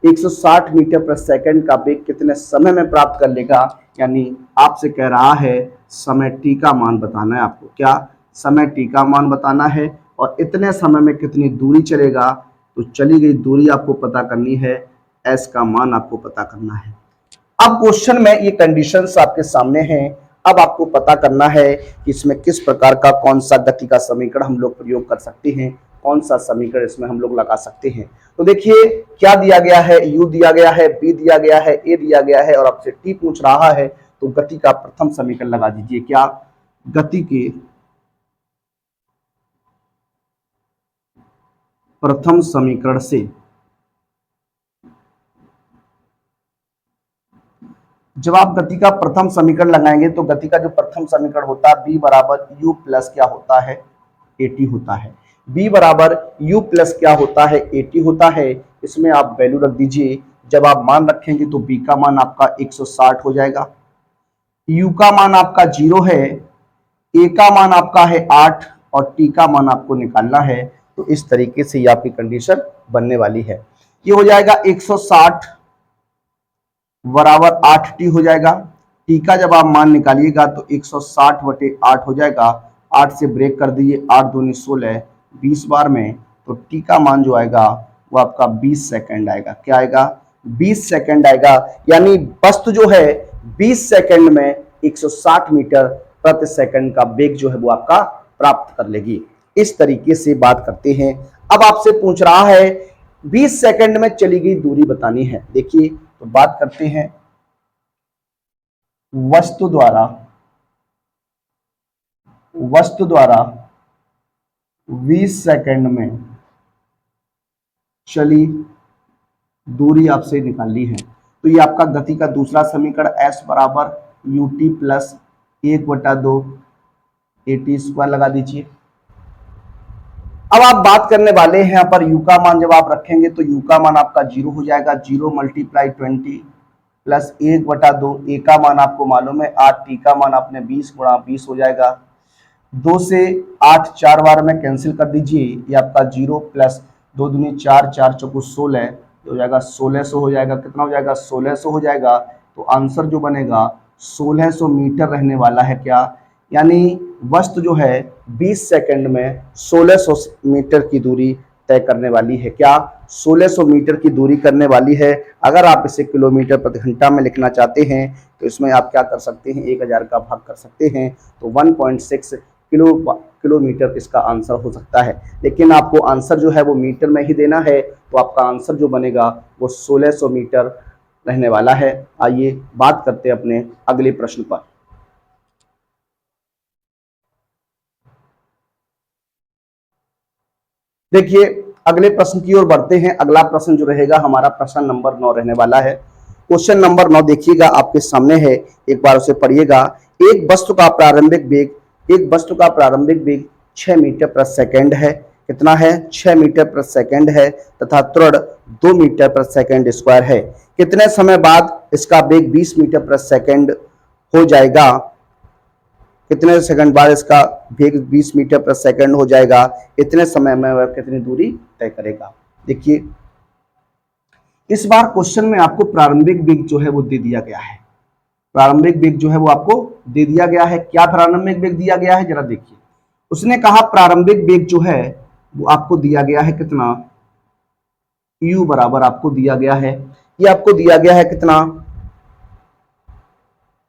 Speaker 1: 160 मीटर प्रति सेकंड का वेग कितने समय में प्राप्त कर लेगा? यानी आपसे कह रहा है समय t का मान बताना है आपको। क्या? समय t का मान बताना है और इतने समय में कितनी दूरी चलेगा। तो चली गई दूरी आपको पता करनी है, s का मान आपको पता करना है। अब क्वेश्चन में ये कंडीशंस आपके सामने हैं। अब आपको पता करना है कि इसमें किस प्रकार का कौन सा गति का समीकरण हम लोग प्रयोग कर सकते हैं, कौन सा समीकरण इसमें हम लोग लगा सकते हैं। तो देखिए क्या दिया गया है? u दिया गया है, b दिया गया है, a दिया गया है और आपसे t पूछ रहा है। तो गति का प्रथम समीकरण लगा दीजिए। क्या? गति के प्रथम समीकरण से जब आप गति का प्रथम समीकरण लगाएंगे तो गति का जो प्रथम समीकरण होता है b बराबर u प्लस क्या होता है? at होता है। b बराबर u प्लस क्या होता है? at होता है। इसमें आप वैल्यू रख दीजिए। जब आप मान रखेंगे तो b का मान आपका 160 हो जाएगा, u का मान आपका 0 है, a का मान आपका है 8 और t का मान आपको निकालना है। तो इस तरीके से ये आपकी कंडीशन बनने वाली है। ये हो जाएगा 160 बराबर 8t हो जाएगा। t का जब आप मान निकालिएगा तो 160 बटे 8 हो जाएगा। 8 से ब्रेक कर दीजिए, 8 दूनी 16, 20 बार में तो t का मान जो आएगा वो आपका 20 सेकंड आएगा। क्या आएगा? 20 सेकंड आएगा। यानी वस्तु जो है 20 सेकंड में 160 मीटर प्रति सेकंड का वेग जो है वो आपका प्राप्त कर लेगी। इस तरीके से बात करते हैं। अब आपसे पूछ रहा है 20 सेकंड में चली गई दूरी बतानी है। देखिए तो बात करते हैं वस्तु द्वारा 20 सेकंड में चली दूरी आपसे निकालनी है। तो ये आपका गति का दूसरा समीकरण s बराबर ut प्लस 1/2 at स्क्वायर लगा दीजिए। अब आप बात करने वाले हैं यहाँ पर u का मान जब आप रखेंगे तो u का मान आपका 0 हो जाएगा। 0 मल्टीप्लाई 20 प्लस 1/2, a का मान आपको मालूम है 8, t का मान आपने 20 गुणा 20 हो जाएगा। 2 से 8 4 बार में कैंसिल कर दीजिए। ये आपका 0 प्लस 2 दूनी 4, 4 चौको 16 हो जाएगा, 1600 हो जाएगा। कितना हो जाएगा? 1600 हो जाएगा। तो आंसर जो बनेगा 1600 मीटर रहने वाला है। क्या? यानी वस्तु जो है 20 सेकंड में 1600 मीटर की दूरी तय करने वाली है। क्या? 1600 मीटर की दूरी करने वाली है। अगर आप इसे किलोमीटर प्रति घंटा में लिखना चाहते हैं तो इसमें आप क्या कर सकते हैं? 1000 का भाग कर सकते हैं तो 1.6 किलोमीटर इसका आंसर हो सकता है। लेकिन आपको आंसर जो है वो मीटर में ही देना है। तो आपका आंसर जो बनेगा वो 1600 मीटर रहने वाला है। आइए बात करते हैं अपने अगले प्रश्न पर। देखिए अगले प्रश्न की ओर बढ़ते हैं। अगला प्रश्न जो रहेगा हमारा प्रश्न नंबर 9 रहने वाला है। क्वेश्चन नंबर 9 देखिएगा आपके सामने है, एक बार उसे पढ़िएगा। एक वस्तु का प्रारंभिक वेग 6 मीटर प्रति सेकंड है। कितना है? 6 मीटर प्रति सेकंड है तथा त्वरण 2 मीटर प्रति सेकंड स्क्वायर है। कितने समय बाद इसका वेग 20 मीटर प्रति सेकंड हो जाएगा? कितने सेकंड बाद इसका वेग 20 मीटर प्रति सेकंड हो जाएगा? इतने समय में वह कितनी दूरी तय करेगा? देखिए इस बार क्वेश्चन में आपको प्रारंभिक वेग जो है वो दे दिया गया है। प्रारंभिक वेग जो है वो आपको दे दिया गया है। क्या प्रारंभिक वेग दिया गया है जरा देखिए। उसने कहा प्रारंभिक वेग जो है वो आपको दिया गया है कितना, u बराबर आपको दिया गया है, ये आपको दिया गया है कितना,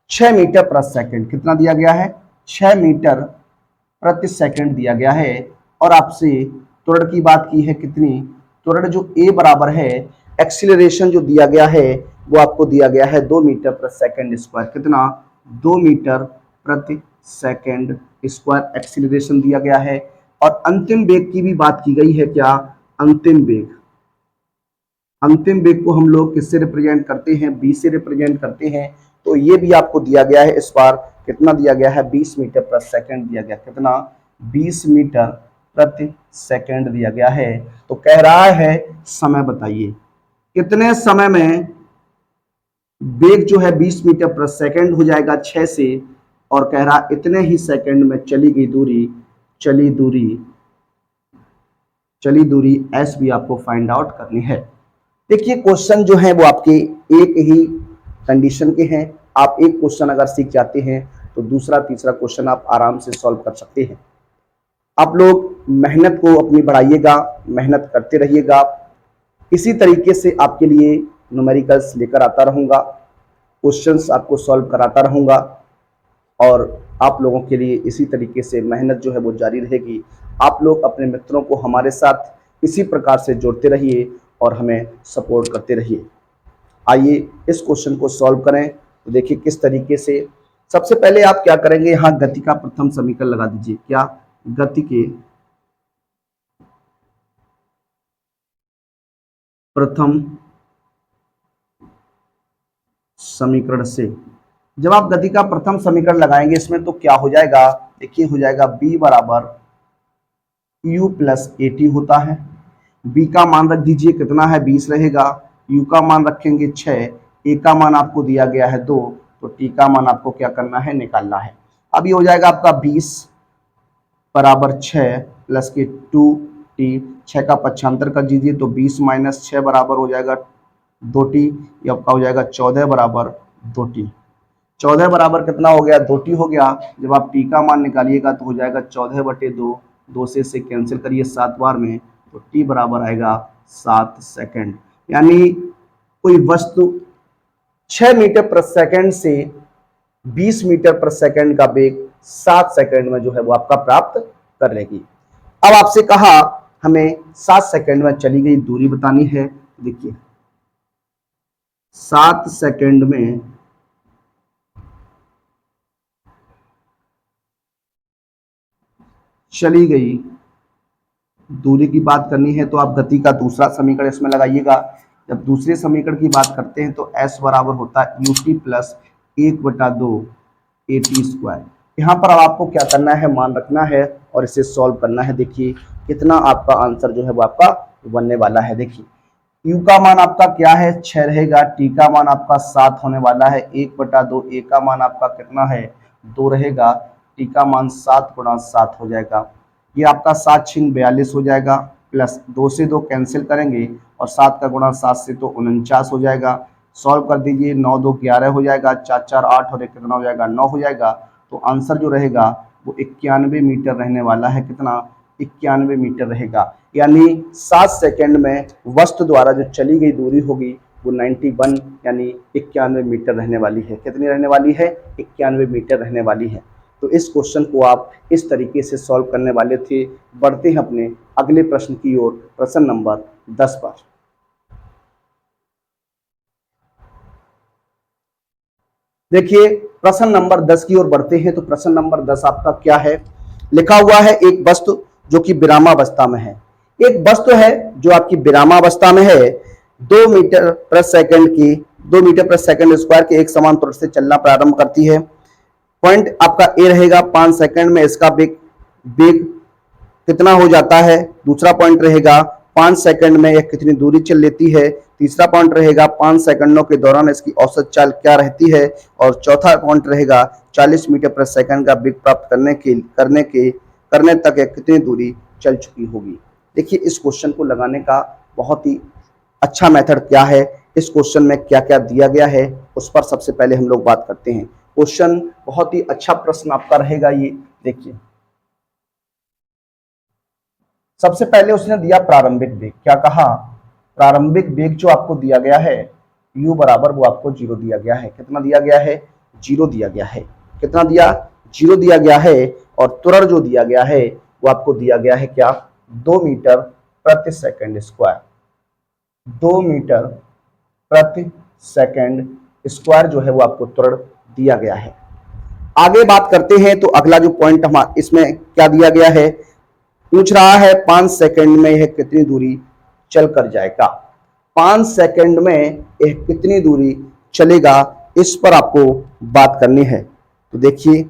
Speaker 1: 6 मीटर प्रति सेकंड। कितना दिया गया है, 6 मीटर प्रति सेकंड दिया गया है। और आपसे त्वरण की बात की है कितनी, त्वरण जो a बराबर है, एक्सीलरेशन जो दिया गया है वो आपको दिया गया है 2 मीटर प्रति सेकंड स्क्वायर। कितना, 2 मीटर प्रति सेकंड स्क्वायर एक्सीलरेशन दिया गया है। और अंतिम वेग की भी बात की गई है। क्या, अंतिम वेग। अंतिम वेग को हम लोग किससे रिप्रेजेंट करते हैं, b से रिप्रेजेंट करते हैं। तो ये भी आपको दिया गया है इस बार। कितना दिया गया है, 20 मीटर प्रति सेकंड दिया गया। कितना, 20 मीटर प्रति सेकंड दिया गया है। तो कह रहा है समय बताइए, कितने समय में वेग जो है 20 मीटर प्रति सेकंड हो जाएगा 6 से, और कह रहा इतने ही सेकंड में चली गई दूरी, चली दूरी s भी आपको फाइंड आउट करनी है। देखिए क्वेश्चन जो है वो आपके एक ही कंडीशन के हैं। आप एक क्वेश्चन अगर सीख जाते हैं तो दूसरा तीसरा क्वेश्चन आप आराम से सॉल्व कर सकते हैं। आप लोग मेहनत को अपनी बढ़ाइएगा, मेहनत करते रहिएगा। इसी तरीके से आपके लिए न्यूमेरिकल्स लेकर आता रहूँगा, क्वेश्चंस आपको सॉल्व कराता रहूँगा, और आप लोगों के लिए इसी तरीके से मेहनत जो है वो जारी रहेगी। आप लोग अपने मित्रों को हमारे साथ इसी प्रकार से जोड़ते रहिए और हमें सपोर्ट करते रहिए। आइए इस क्वेश्चन को सॉल्व करें। तो देखिए किस तरीके से। सबसे पहले आप क्या करेंगे, यहाँ गति का प्रथम समीकरण लगा दीजिए। क्या, गति के प्रथम समीकरण से, जब आप गति का प्रथम समीकरण लगाएंगे इसमें तो क्या हो जाएगा, देखिए हो जाएगा b बराबर u प्लस AT होता है। b का मान रख दीजिए, कितना है, 20 रहेगा। u का मान रखेंगे 6, a का मान आपको दिया गया है 2, तो t का मान आपको क्या करना है, निकालना है। अब ये हो जाएगा आपका 20 बराबर 6 प्लस के 2t, 6 का पक्षांतर कर दीजिए तो 20 माइनस 6 बराबर हो जाएगा 2t। ये आपका हो जाएगा 14 बराबर 2t। 14 बराबर कितना हो गया, 2t हो गया। जब आप t का मान निकालिएगा तो हो जाएगा 14/2, 2 से कैंसिल करिए 7 बार में, तो t बराबर आएगा 7 सेकंड। यानी कोई वस्तु 6 मीटर प्रति सेकंड से 20 मीटर प्रति सेकंड का वेग 7 सेकंड में जो है वो आपका प्राप्त कर लेगी। अब आपसे कहा हमें 7 सेकंड में चली गई दूरी बतानी है। देखिए 7 सेकंड में चली गई दूरी की बात करनी है तो आप गति का दूसरा समीकरण इसमें लगाइएगा। जब दूसरे समीकरण की बात करते हैं तो s बराबर होता है ut प्लस 1/2 AT स्क्वायर। यहाँ पर अब आपको क्या करना है, मान रखना है और इसे सॉल्व करना है। देखिए कितना आपका आंसर जो है वो आपका बनने वाला है। देखिए u का मान आपका क्या है, 6 रहेगा। t का मान आपका 7 होने वाला है, 1/2। a का मान आपका कितना है, 2 रहेगा। t का मान 7 × 7 हो जाएगा। ये आपका 7 × 42 हो जाएगा, प्लस 2 से 2 कैंसिल करेंगे और 7 का गुणा 7 से तो 49 हो जाएगा। सॉल्व कर दीजिए, 9 2 11 हो जाएगा, 4 4 8 और 1 कितना हो जाएगा, 9 हो जाएगा। तो आंसर जो रहेगा वो 91 मीटर रहने वाला है। कितना, 91 मीटर रहेगा। यानी 7 सेकंड में वस्तु द्वारा जो चली गई दूरी होगी वो 91 यानी 91 मीटर रहने वाली है। कितनी रहने वाली है, 91 मीटर रहने वाली है। तो इस क्वेश्चन को आप इस तरीके से सॉल्व करने वाले थे। बढ़ते हैं अपने अगले प्रश्न की ओर, प्रश्न नंबर 10 पर। देखिए प्रश्न नंबर 10 की ओर बढ़ते हैं। तो प्रश्न नंबर 10 आपका क्या है, लिखा हुआ है एक वस्तु जो कि विरामावस्था में है। एक वस्तु है जो आपकी विरामावस्था में है, 2 मीटर प्रति सेकंड की 2 मीटर प्रति सेकंड स्क्वायर के एक समान त्वरण से चलना प्रारंभ करती है। पॉइंट आपका ए रहेगा 5 सेकंड में इसका वेग कितना हो जाता है। दूसरा पॉइंट रहेगा 5 सेकंड में यह कितनी दूरी चल लेती है। तीसरा पॉइंट रहेगा 5 सेकंडों के दौरान इसकी औसत चाल क्या रहती है। और चौथा पॉइंट रहेगा 40 मीटर प्रति सेकंड का वेग प्राप्त करने तक यह कितनी दूरी चल चुकी होगी। देखिए इस क्वेश्चन को लगाने का बहुत ही अच्छा मेथड क्या है, इस क्वेश्चन में क्या क्या दिया गया है, उस पर सबसे पहले हम लोग बात करते हैं। क्वेश्चन बहुत ही अच्छा प्रश्न आपका रहेगा ये। देखिए, सबसे पहले उसने दिया प्रारंभिक वेग। क्या कहा? प्रारंभिक वेग जो आपको दिया गया है u बराबर वो आपको 0 दिया गया है। कितना दिया गया है? 0 दिया गया है। कितना दिया? 0 दिया गया है। और त्वरण जो दिया गया है वो आपको दिया गया है क्या? 2 मीटर प्रति सेकंड स्क्वायर। 2 मीटर प्रति सेकंड स्क्वायर जो है वो आपको त्वरण दिया गया है। आगे बात करते हैं तो अगला जो पॉइंट हम इसमें क्या दिया गया है, पूछ रहा है 5 सेकंड में यह कितनी दूरी चल कर जाएगा। 5 सेकंड में यह कितनी दूरी चलेगा, इस पर आपको बात करनी है। तो देखिए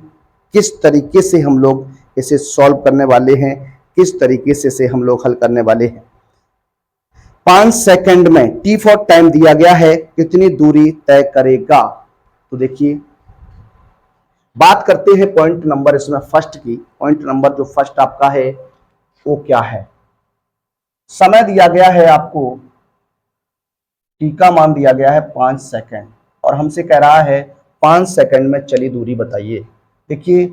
Speaker 1: किस तरीके से हम लोग इसे सॉल्व करने वाले हैं, किस तरीके से इसे हम लोग हल करने वाले हैं। 5 सेकंड में टी फॉर टाइम दिया गया है, कितनी दूरी तय करेगा। तो देखिए बात करते हैं पॉइंट नंबर इसमें फर्स्ट की। पॉइंट नंबर जो फर्स्ट आपका है वो क्या है? समय दिया गया है आपको, टी का मान दिया गया है 5 सेकंड और हमसे कह रहा है 5 सेकंड में चली दूरी बताइए। देखिए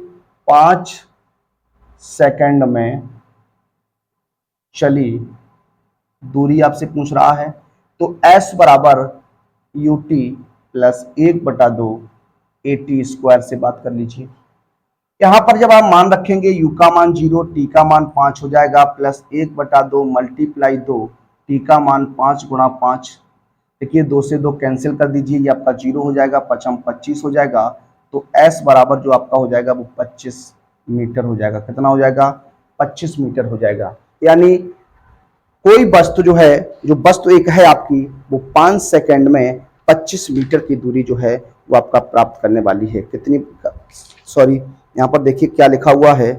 Speaker 1: 5 सेकंड में चली दूरी आपसे पूछ रहा है, तो s बराबर ut प्लस 1/2 at स्क्वायर से बात कर लीजिए। यहां पर जब आप मान रखेंगे u का मान 0, t का मान 5 हो जाएगा, प्लस 1/2 मल्टीप्लाई 2, t का मान 5 गुणा 5। देखिए 2 से 2 कैंसिल कर दीजिए, ये आपका 0 हो जाएगा, 5 25 हो जाएगा। तो s बराबर जो आपका हो जाएगा वो 25 मीटर हो जाएगा। कितना हो जाएगा? 25 मीटर हो जाएगा। यानी कोई वस्तु जो है, जो वस्तु एक है आपकी, वो 5 सेकंड में 25 मीटर की दूरी जो है वो आपका प्राप्त करने वाली है। कितनी, सॉरी यहाँ पर देखिए क्या लिखा हुआ है,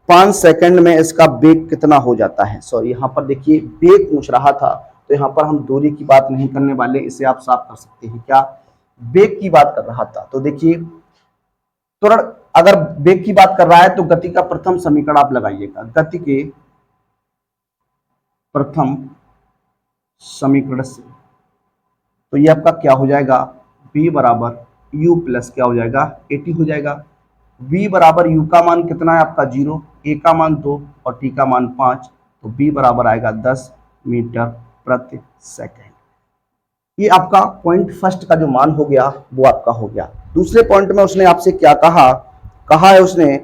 Speaker 1: 5 सेकंड में इसका वेग कितना हो जाता है। सॉरी यहाँ पर देखिए वेग पूछ रहा था, तो यहाँ पर हम दूरी की बात नहीं करने वाले, इसे आप साफ कर सकते हैं। क्या? वेग की बात कर रहा था। तो देखिए तुरंत अगर वेग की बात कर रहा है तो गति का प्रथम समीकरण आप लगाइएगा। गति के प्रथम समीकरण से तो ये आपका क्या हो जाएगा, v बराबर u प्लस क्या हो जाएगा, 80 हो जाएगा। v बराबर u का मान कितना है आपका 0, a का मान 2 और t का मान 5, तो v बराबर आएगा 10 मीटर प्रति सेकंड। ये आपका पॉइंट फर्स्ट का जो मान हो गया वो आपका हो गया। दूसरे पॉइंट में उसने आपसे क्या कहा, कहा है उसने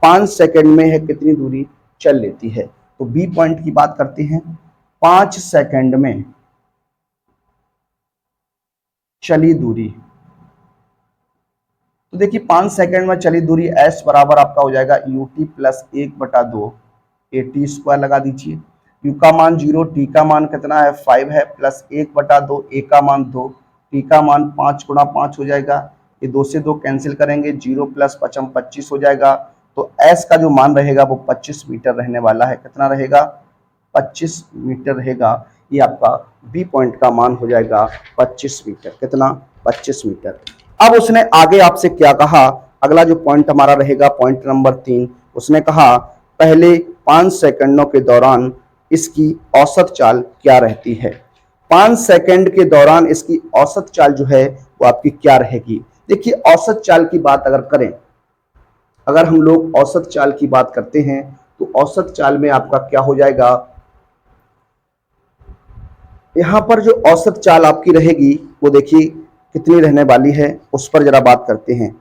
Speaker 1: 5 सेकंड में है कितनी दूरी चल लेती है। तो बी पॉइंट की बात करते हैं। 5 सेकंड में चली दूरी, तो देखिए 5 सेकंड में चली दूरी s बराबर आपका हो जाएगा ut प्लस 1/2 at स्क्वायर लगा दीजिए। u का मान 0, t का मान कितना है 5 है, प्लस 1/2, a का मान 2, t का मान 5 गुणा 5 हो जाएगा। ये 2 से 2 कैंसिल करेंगे, 0 प्लस 5 25 हो जाएगा। तो s का जो मान रहेगा वो 25 मीटर रहने वाला है। कितना रहेगा? 25 मीटर रहेगा। ये आपका बी पॉइंट का मान हो जाएगा 25 मीटर। कितना? 25 मीटर। अब उसने आगे आपसे क्या कहा, अगला जो पॉइंट हमारा रहेगा पॉइंट नंबर 3, उसने कहा पहले 5 सेकंडों के दौरान इसकी औसत चाल क्या रहती है। 5 सेकंड के दौरान इसकी औसत चाल जो है वो आपकी क्या रहेगी। देखिए औसत चाल की बात अगर करें, अगर हम लोग औसत चाल की बात करते हैं तो औसत चाल में आपका क्या हो जाएगा, यहां पर जो औसत चाल आपकी रहेगी वो देखिए कितनी रहने वाली है, उस पर जरा बात करते हैं।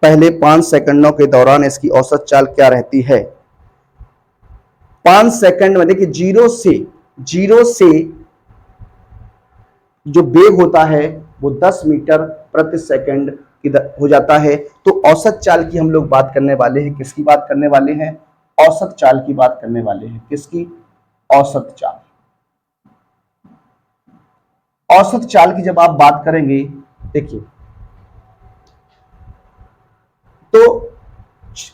Speaker 1: पहले 5 सेकंडों के दौरान इसकी औसत चाल क्या रहती है। 5 सेकंड में देखिए जीरो से जो वेग होता है वो 10 मीटर प्रति सेकंड हो जाता है। तो औसत चाल की हम लोग बात करने वाले हैं। किसकी बात करने वाले हैं? औसत चाल की बात करने वाले हैं। किसकी? औसत चाल। औसत चाल की जब आप बात करेंगे, देखिए तो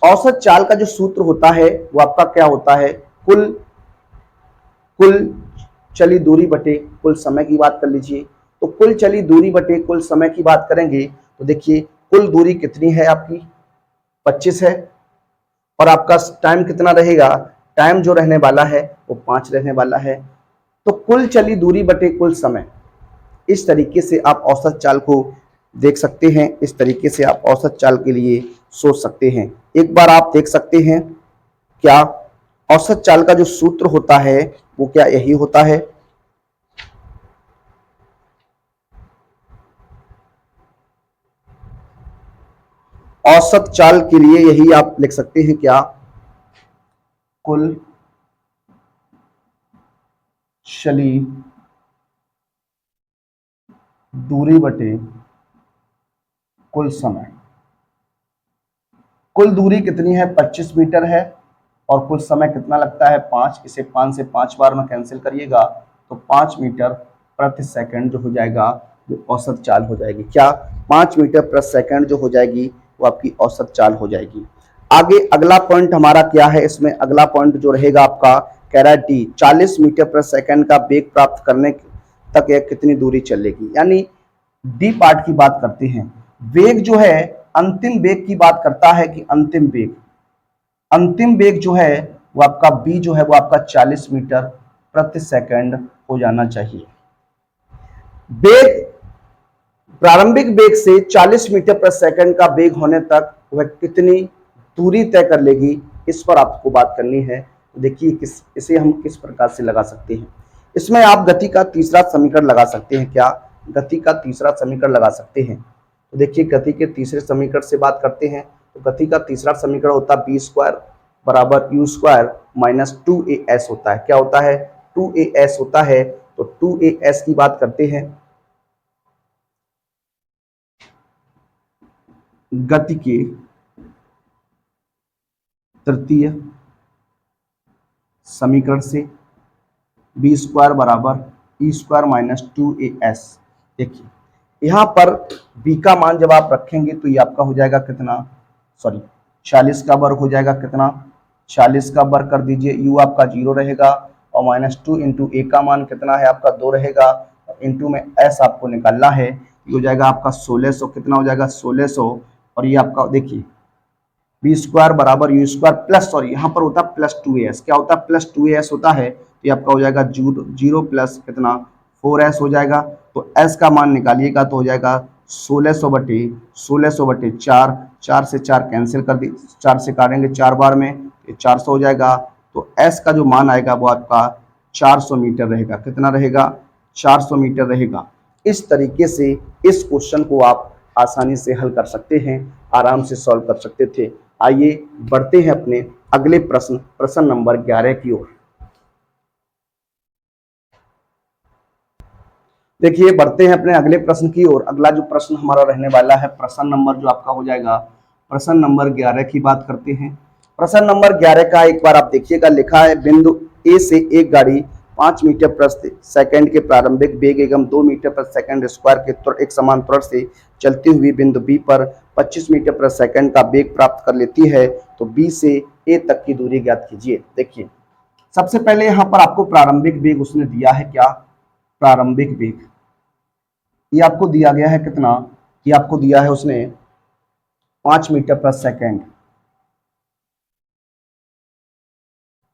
Speaker 1: औसत चाल का जो सूत्र होता है वो आपका क्या होता है, कुल चली दूरी बटे कुल समय की बात कर लीजिए। तो कुल चली दूरी बटे कुल समय की बात करेंगे तो देखिए कुल दूरी कितनी है आपकी 25 है और आपका टाइम कितना रहेगा टाइम जो रहने वाला है वो 5 रहने वाला है। तो कुल चली दूरी बटे कुल समय, इस तरीके से आप औसत चाल को देख सकते हैं, इस तरीके से आप औसत चाल के लिए सोच सकते हैं। एक बार आप देख सकते हैं क्या औसत चाल का जो सूत्र होता है वो क्या यही होता है। औसत चाल के लिए यही आप लिख सकते हैं क्या, कुल चली दूरी बटे कुल समय। कुल दूरी कितनी है, 25 मीटर है, और कुल समय कितना लगता है 5। इसे 5 से 5 बार में कैंसिल करिएगा तो 5 मीटर प्रति सेकंड जो हो जाएगा वो औसत चाल हो जाएगी। क्या 5 मीटर प्रति सेकंड जो हो जाएगी वो आपकी औसत चाल हो जाएगी। आगे अगला पॉइंट हमारा क्या है, इसमें अगला पॉइंट जो रहेगा आपका कह रहा है डी 40 मीटर प्रति सेकंड का वेग प्राप्त करने तक यह कितनी दूरी चलेगी। यानी डी पार्ट की बात करते हैं। वेग जो है अंतिम वेग की बात करता है कि अंतिम वेग जो है वो आपका बी जो है वो आपका 40 मीटर प्रति सेकंड हो जाना चाहिए। वेग प्रारंभिक वेग से 40 मीटर प्रति सेकंड का वेग होने तक वह कितनी दूरी तय कर लेगी, इस पर आपको बात करनी है। देखिए इसे हम किस प्रकार से लगा सकते हैं। इसमें आप गति का तीसरा समीकरण लगा सकते हैं। क्या गति का तीसरा समीकरण लगा सकते हैं। तो देखिए गति के तीसरे समीकरण से बात करते हैं। तो गति का तीसरा समीकरण होता है बी स्क्वायर बराबर यू स्क्वायर माइनस 2as होता है। क्या होता है 2as होता है। तो 2as की बात करते हैं। गति के तृतीय समीकरण से बी स्क्वायर बराबर ई स्क्वायर माइनस 2as। देखिए यहां पर b का मान जब आप रखेंगे तो ये आपका हो जाएगा कितना, सॉरी 40 का वर्ग हो जाएगा कितना, 40 का वर्ग कर दीजिए, u आपका 0 रहेगा और माइनस 2 इंटू ए का मान कितना है आपका 2 रहेगा, इंटू में s आपको निकालना है, ये हो जाएगा आपका 1600, कितना हो जाएगा 1600, और ये आपका देखिए बी स्क्वायर बराबर यू स्क्वायर प्लस, सॉरी यहाँ पर होता है प्लस 2as। क्या होता है प्लस 2as होता है, तो ये आपका हो जाएगा 0 प्लस कितना 4s हो जाएगा। तो s का मान निकालिएगा तो हो जाएगा 1600 बटे 4, 4 से 4 कैंसिल कर दी, 4 से काटेंगे 4 बार में, ये 400 हो जाएगा। तो s का जो मान आएगा वो आपका 400 मीटर रहेगा। कितना रहेगा 400 मीटर रहेगा। इस तरीके से इस क्वेश्चन को आप आसानी से हल कर सकते हैं, आराम से सॉल्व कर सकते थे। आइए बढ़ते हैं अपने अगले प्रश्न नंबर 11 की ओर। देखिए बढ़ते हैं अपने अगले प्रश्न की ओर। अगला जो प्रश्न हमारा रहने वाला है प्रश्न नंबर जो आपका हो जाएगा प्रश्न नंबर 11 की बात करते हैं। प्रश्न नंबर 11 का एक बार आप देखिएगा, लिखा है बिंदु ए से एक गाड़ी 5 मीटर प्रति सेकंड के प्रारंभिक वेग एवं 2 मीटर प्रति सेकंड स्क्वायर के एक समान त्वरण से चलती हुई बिंदु बी पर 25 मीटर प्रति सेकंड का वेग प्राप्त कर लेती है, तो बी से ए तक की दूरी ज्ञात कीजिए। देखिए सबसे पहले यहाँ पर आपको प्रारंभिक वेग उसने दिया है। क्या प्रारंभिक वेग ये आपको दिया गया है कितना, ये आपको दिया है उसने 5 मीटर प्रति सेकंड,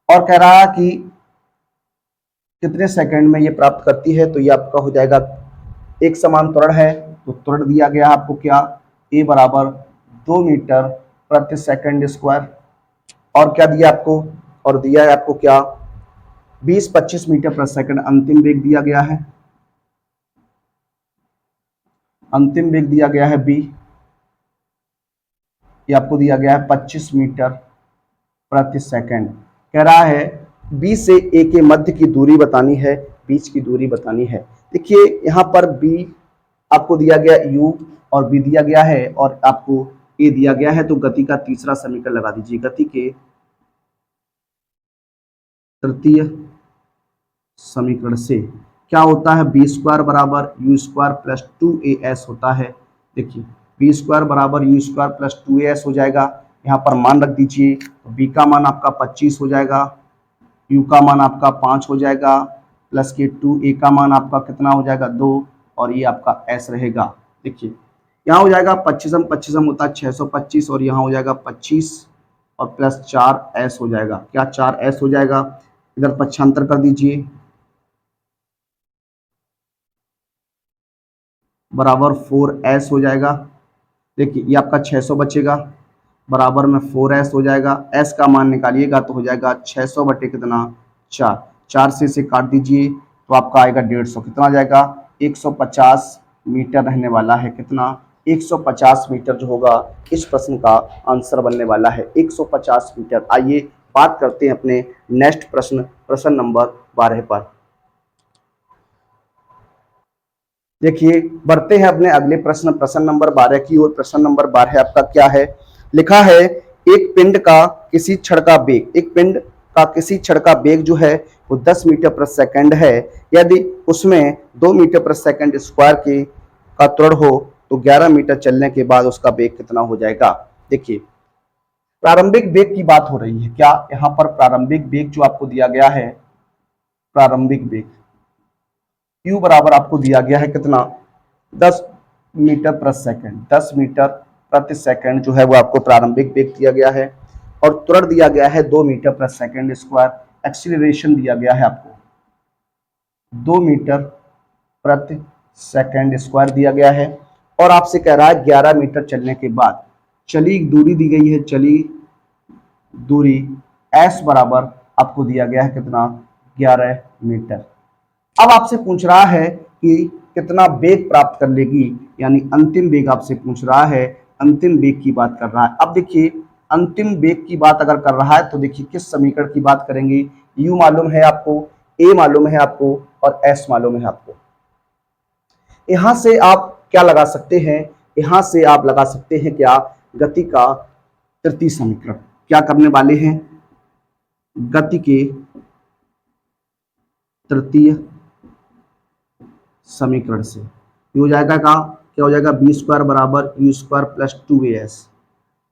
Speaker 1: और कह रहा है कि कितने सेकंड में ये प्राप्त करती है। तो ये आपका हो जाएगा एक समान त्वरण है, तो त्वरण दिया गया आपको क्या a बराबर 2 मीटर प्रति सेकंड स्क्वायर, और क्या दिया आपको, और दिया है आपको क्या 20-25 मीटर प्रति सेकंड अंतिम वेग दिया गया है। अंतिम वेग दिया गया है b, ये आपको दिया गया है 25 मीटर प्रति सेकंड। कह रहा है b से a के मध्य की दूरी बतानी है, बीच की दूरी बतानी है। देखिए यहाँ पर b आपको दिया गया u और b दिया गया है और आपको a दिया गया है, तो गति का तीसरा समीकरण लगा दीजिए। गति के तृतीय समीकरण से क्या होता है बी स्क्वायर बराबर यू स्क्वायर प्लस 2as होता है। देखिए बी स्क्वायर बराबर यू स्क्वायर प्लस 2as हो जाएगा, यहाँ पर मान रख दीजिए। बी का मान आपका 25 हो जाएगा, यू का मान आपका 5 हो जाएगा, प्लस के 2a का मान आपका कितना हो जाएगा 2, और ये आपका s रहेगा। देखिए यहाँ हो जाएगा 25 होता है 625, और यहाँ हो जाएगा 25 और प्लस 4s हो जाएगा। क्या 4s हो जाएगा? इधर पक्षांतर कर दीजिए, बराबर 4s हो जाएगा। देखिए ये आपका 600 बचेगा, बराबर में 4s हो जाएगा। s का मान निकालिएगा तो हो जाएगा 600 बटे कितना 4, 4 से इसे काट दीजिए तो आपका आएगा 150। कितना आ जाएगा? 150 मीटर रहने वाला है। कितना? 150 मीटर जो होगा इस प्रश्न का आंसर बनने वाला है, 150 मीटर। आइए बात करते हैं अपने नेक्स्ट प्रश्न, प्रश्न नंबर 12 पर। देखिए बढ़ते हैं अपने अगले प्रश्न, प्रश्न नंबर 12 की ओर। प्रश्न नंबर 12 आपका क्या है? लिखा है एक पिंड का किसी क्षण का वेग, एक पिंड का किसी क्षण का वेग जो है वो 10 मीटर प्रति सेकंड है। यदि उसमें 2 मीटर प्रति सेकंड स्क्वायर की का त्वरण हो तो 11 मीटर चलने के बाद उसका वेग कितना हो जाएगा? देखिए प्रारंभिक वेग की बात हो रही है। क्या यहाँ पर प्रारंभिक वेग जो आपको दिया गया है, प्रारंभिक वेग q बराबर आपको दिया गया है कितना? 10 मीटर प्रति सेकंड, 10 मीटर प्रति सेकंड जो है वो आपको प्रारंभिक वेग दिया गया है। और त्वरण दिया गया है 2 मीटर प्रति सेकंड स्क्वायर। एक्सीलरेशन दिया गया है आपको 2 मीटर प्रति सेकंड स्क्वायर दिया गया है। और आपसे कह रहा है 11 मीटर चलने के बाद चली दूरी दी गई है, चली दूरी s बराबर आपको दिया गया है कितना? 11 मीटर। अब आपसे पूछ रहा है कि कितना वेग प्राप्त कर लेगी, यानी अंतिम वेग आपसे पूछ रहा है, अंतिम वेग की बात कर रहा है। अब देखिए अंतिम वेग की बात अगर कर रहा है तो देखिए किस समीकरण की बात करेंगे? u मालूम है आपको, a मालूम है आपको और s मालूम है आपको। यहां से आप क्या लगा सकते हैं? यहां से आप लगा सकते हैं क्या? गति का तृतीय समीकरण। क्या करने वाले हैं? गति के तृतीय समीकरण से ये हो जाएगा क्या हो जाएगा? बी स्क्वायर बराबर यू स्क्वायर प्लस 2as।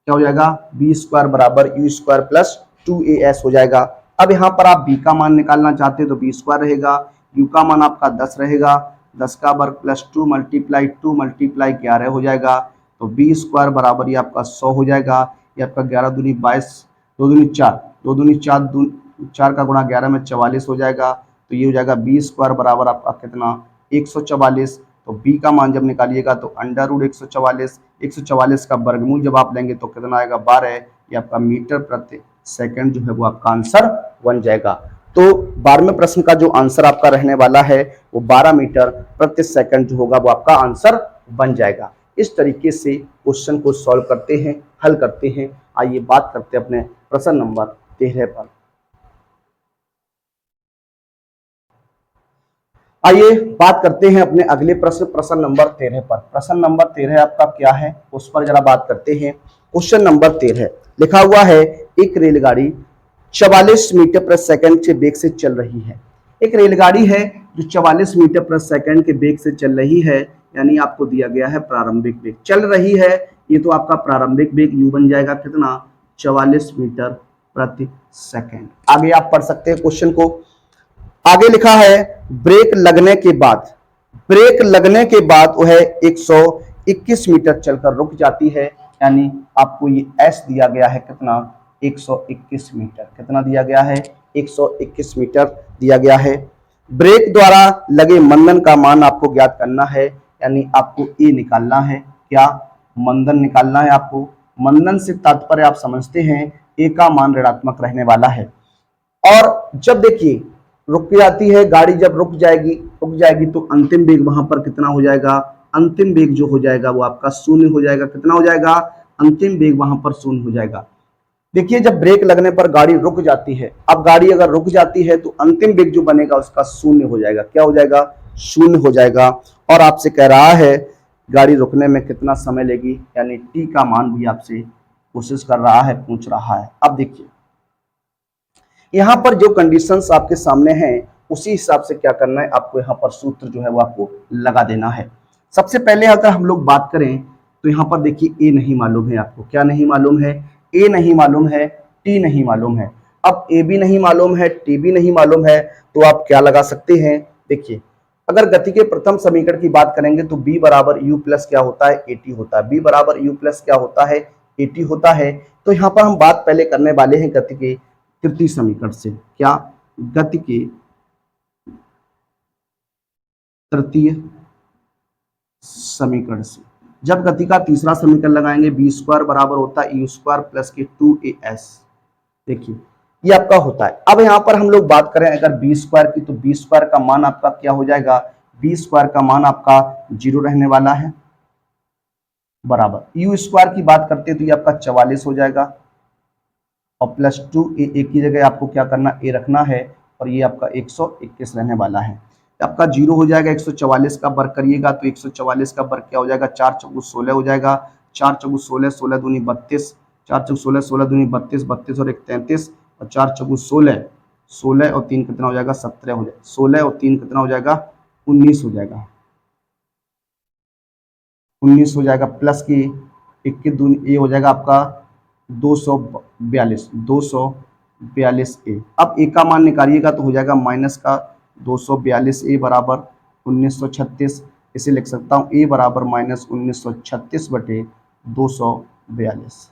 Speaker 1: क्या हो जाएगा? बी स्क्वायर बराबर यू स्क्वायर प्लस 2as हो जाएगा। अब यहाँ पर आप b का मान निकालना चाहते हैं तो बी स्क्वायर रहेगा, u का मान आपका 10 रहेगा, 10 का वर्ग प्लस 2 मल्टीप्लाई 11 हो जाएगा। तो बी स्क्वायर बराबर ये आपका 100 हो जाएगा। ये आपका 11 दूनी 22, 2 दूनी 4, 2 दूनी 4, 4 का गुणा 11 में 44 हो जाएगा। तो ये हो जाएगा बी स्क्वायर बराबर आपका कितना? 144। तो b का मान जब निकालिएगा तो अंडर रूट 144, 144 का वर्गमूल जब आप लेंगे तो कितना आएगा? 12। ये आपका मीटर प्रति सेकंड जो है वो आपका आंसर बन जाएगा। तो 12वें प्रश्न का जो आंसर आपका रहने वाला है वो 12 मीटर प्रति सेकंड जो होगा वो आपका आंसर बन जाएगा। इस तरीके से क्वेश्चन को सॉल्व करते हैं, हल करते हैं। आइए बात करते हैं अपने प्रश्न नंबर 13 पर। आइए बात करते हैं अपने अगले प्रश्न, प्रश्न नंबर 13 पर। प्रश्न नंबर 13 आपका क्या है उस पर जरा बात करते हैं। क्वेश्चन नंबर 13 लिखा हुआ है एक रेलगाड़ी 44 मीटर प्रति सेकंड के वेग से चल रही है। एक रेलगाड़ी है जो 44 मीटर प्रति सेकंड के वेग से चल रही है, यानी आपको दिया गया है प्रारंभिक वेग। चल रही है ये तो आपका प्रारंभिक वेग u बन जाएगा कितना? 44 मीटर प्रति सेकंड। आगे आप पढ़ सकते हैं क्वेश्चन को। आगे लिखा है ब्रेक लगने के बाद, ब्रेक लगने के बाद वह 121 मीटर चलकर रुक जाती है, यानी आपको ये s दिया गया है कितना? 121 मीटर। कितना दिया गया है? 121 मीटर दिया गया है। ब्रेक द्वारा लगे मंदन का मान आपको ज्ञात करना है, यानी आपको ए निकालना है। क्या? मंदन निकालना है आपको। मंदन से तात्पर्य आप समझते हैं ए का मान ऋणात्मक रहने वाला है। और जब देखिए रुक जाती है गाड़ी, जब रुक जाएगी तो अंतिम वेग वहां पर कितना हो जाएगा? अंतिम वेग जो हो जाएगा वो आपका 0 हो जाएगा। कितना हो जाएगा? अंतिम वेग वहां पर 0 हो जाएगा। देखिए जब ब्रेक लगने पर गाड़ी रुक जाती है, अब गाड़ी अगर रुक जाती है तो अंतिम वेग जो बनेगा उसका 0 हो जाएगा। क्या हो जाएगा? 0 हो जाएगा। और आपसे कह रहा है गाड़ी रुकने में कितना समय लेगी, यानी टी का मान भी आपसे कोशिश कर रहा है, पूछ रहा है। अब देखिए यहाँ पर जो कंडीशंस आपके सामने हैं उसी हिसाब से क्या करना है आपको, यहाँ पर सूत्र जो है वो आपको लगा देना है। सबसे पहले अगर हम लोग बात करें तो यहाँ पर देखिए ए नहीं मालूम है आपको। क्या नहीं मालूम है? ए नहीं मालूम है, टी नहीं मालूम है। अब ए भी नहीं मालूम है, टी भी नहीं मालूम है, तो आप क्या लगा सकते हैं? देखिए अगर गति के प्रथम समीकरण की बात करेंगे तो b बराबर u प्लस क्या होता है? at होता है। b बराबर u प्लस क्या होता है? 80 होता है। तो यहाँ पर हम बात पहले करने वाले हैं गति के तृतीय समीकरण से। क्या? गति के तृतीय समीकरण से। जब गति का तीसरा समीकरण लगाएंगे बी स्क्वायर बराबर होता है यू स्क्वायर प्लस के 2as। देखिए ये आपका होता है। अब यहाँ पर हम लोग बात करें अगर बी स्क्वायर की, तो बी स्क्वायर का मान आपका क्या हो जाएगा? बी स्क्वायर का मान आपका 0 रहने वाला है, बराबर यू स्क्वायर की बात करते हैं तो ये आपका 44 हो जाएगा, और प्लस 2a, एक की जगह आपको क्या करना, a रखना है, और ये आपका 121 रहने वाला है। आपका 0 हो जाएगा, 144 का वर्ग करिएगा तो 144 का वर्ग क्या हो जाएगा? 4 चौगु 16 हो जाएगा, 4 चौगु 16, 16 दूनी 32, 4 चौगु 16, 16 दूनी 32, 32 और 1 33, और 4 चौगु 16, 16 और 3 कितना हो जाएगा? 17 हो जाएगा, 16 और 3 कितना हो जाएगा? 19 हो जाएगा, 19 हो जाएगा, प्लस की 21 दूनी ए हो जाएगा आपका 242, 242 ए। अब ए का मान निकालिएगा तो हो जाएगा माइनस का 242 ए बराबर 1936। इसे लिख सकता हूँ ए बराबर माइनस 1936 बटे 242।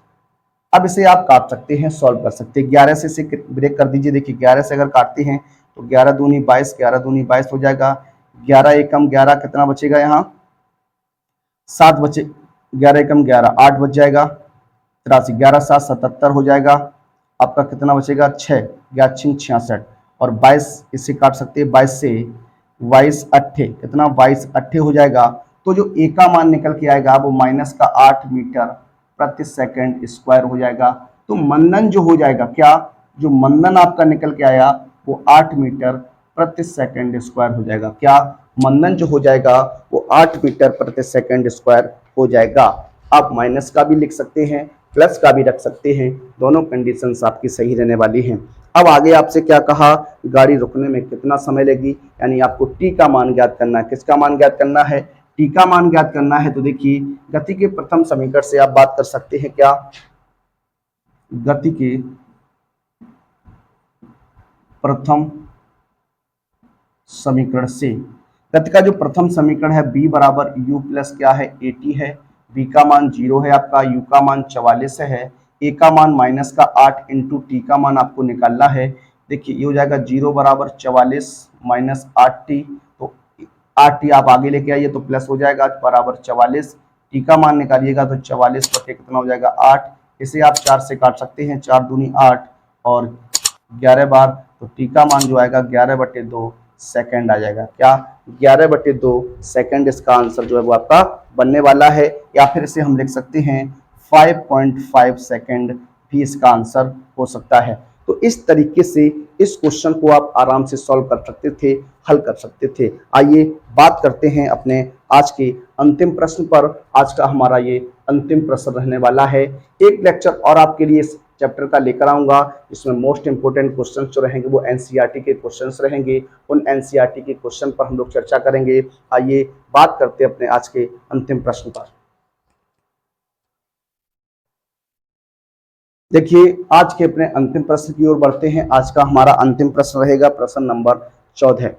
Speaker 1: अब इसे आप काट सकते हैं, सॉल्व कर सकते हैं। 11 से इसे ब्रेक कर दीजिए। देखिए 11 से अगर काटते हैं तो 11 दूनी 22, 11 दूनी 22 हो जाएगा, 11 एकम 11 कितना बचेगा? यहाँ 7 बचे, 11 एकम 11, 8 बच जाएगा, 83, 11 7 77 हो जाएगा। आपका कितना बचेगा? 6, 11 6 66, और 22 इससे काट सकते हैं, 22 से 22 अट्ठे कितना? 22 अट्ठे हो जाएगा। तो जो ए का मान निकल के आएगा वो माइनस का 8 मीटर प्रति सेकंड स्क्वायर हो जाएगा। तो मंदन जो हो जाएगा, क्या जो मंदन आपका निकल के आया वो 8 मीटर प्रति सेकंड स्क्वायर हो जाएगा। क्या मंदन जो हो जाएगा वो 8 मीटर प्रति सेकंड स्क्वायर हो जाएगा। आप माइनस का भी लिख सकते हैं, प्लस का भी रख सकते हैं, दोनों कंडीशंस आपकी सही रहने वाली हैं। अब आगे आपसे क्या कहा? गाड़ी रुकने में कितना समय लेगी, यानी आपको टी का मान ज्ञात करना है। किसका मान ज्ञात करना है? टी का मान ज्ञात करना है। तो देखिए गति के प्रथम समीकरण से आप बात कर सकते हैं। क्या? गति के प्रथम समीकरण से, गति का जो प्रथम समीकरण है b बराबर u प्लस क्या है? 80 है, b का मान 0 है आपका, u का मान 44 है, a का मान माइनस का 8 इंटू टी का मान आपको निकालना है। देखिए ये हो जाएगा 0 बराबर 44 माइनस 8t, तो 8t आप आगे लेके आइए तो प्लस हो जाएगा बराबर 44, टी का मान निकालिएगा तो 44 बटे कितना हो जाएगा? 8। इसे आप 4 से काट सकते हैं, 4 दूनी 8 और 11 बार, तो टी का मान जो आएगा 11 बटे 2 सेकंड आ जाएगा। क्या? 11 बटे 2 सेकंड इसका आंसर जो है वो आपका बनने वाला है, या फिर इसे हम लिख सकते हैं 5.5 सेकंड भी इसका आंसर हो सकता है। तो इस तरीके से इस क्वेश्चन को आप आराम से सॉल्व कर सकते थे, हल कर सकते थे। आइए बात करते हैं अपने आज के अंतिम प्रश्न पर। आज का हमारा ये अंतिम प्रश्न रहने वाला है। एक लेक्चर और आपके लिए इस चैप्टर का लेकर आऊंगा, इसमें मोस्ट इंपोर्टेंट क्वेश्चंस जो रहेंगे वो एनसीईआरटी के क्वेश्चंस रहेंगे। उन एनसीईआरटी के क्वेश्चन पर हम लोग चर्चा करेंगे। आइए बात करते हैं अपने आज के अंतिम प्रश्न पर। देखिए आज के अपने अंतिम प्रश्न की ओर बढ़ते हैं। आज का हमारा अंतिम प्रश्न रहेगा प्रश्न नंबर 14।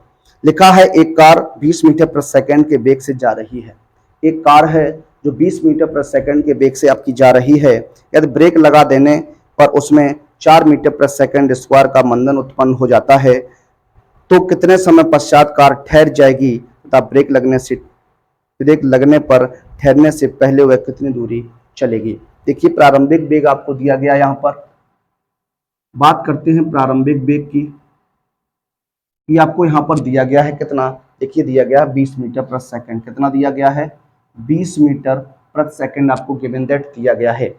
Speaker 1: लिखा है एक कार 20 मीटर प्रति सेकंड के वेग से जा रही है। एक कार है जो 20 मीटर प्रति सेकंड के वेग से आपकी जा रही है। यदि ब्रेक लगा देने पर उसमें 4 मीटर प्रति सेकंड स्क्वायर का मंदन उत्पन्न हो जाता है, तो कितने समय पश्चात कार ठहर जाएगी तथा ब्रेक लगने पर ठहरने से पहले वह कितनी दूरी चलेगी। देखिए प्रारंभिक वेग आपको दिया गया, यहाँ पर बात करते हैं प्रारंभिक वेग की। ये आपको यहाँ पर दिया गया है कितना? देखिए दिया गया है 20 मीटर प्रति सेकंड। कितना दिया गया है? 20 मीटर प्रति सेकंड आपको गिवन दैट दिया गया है।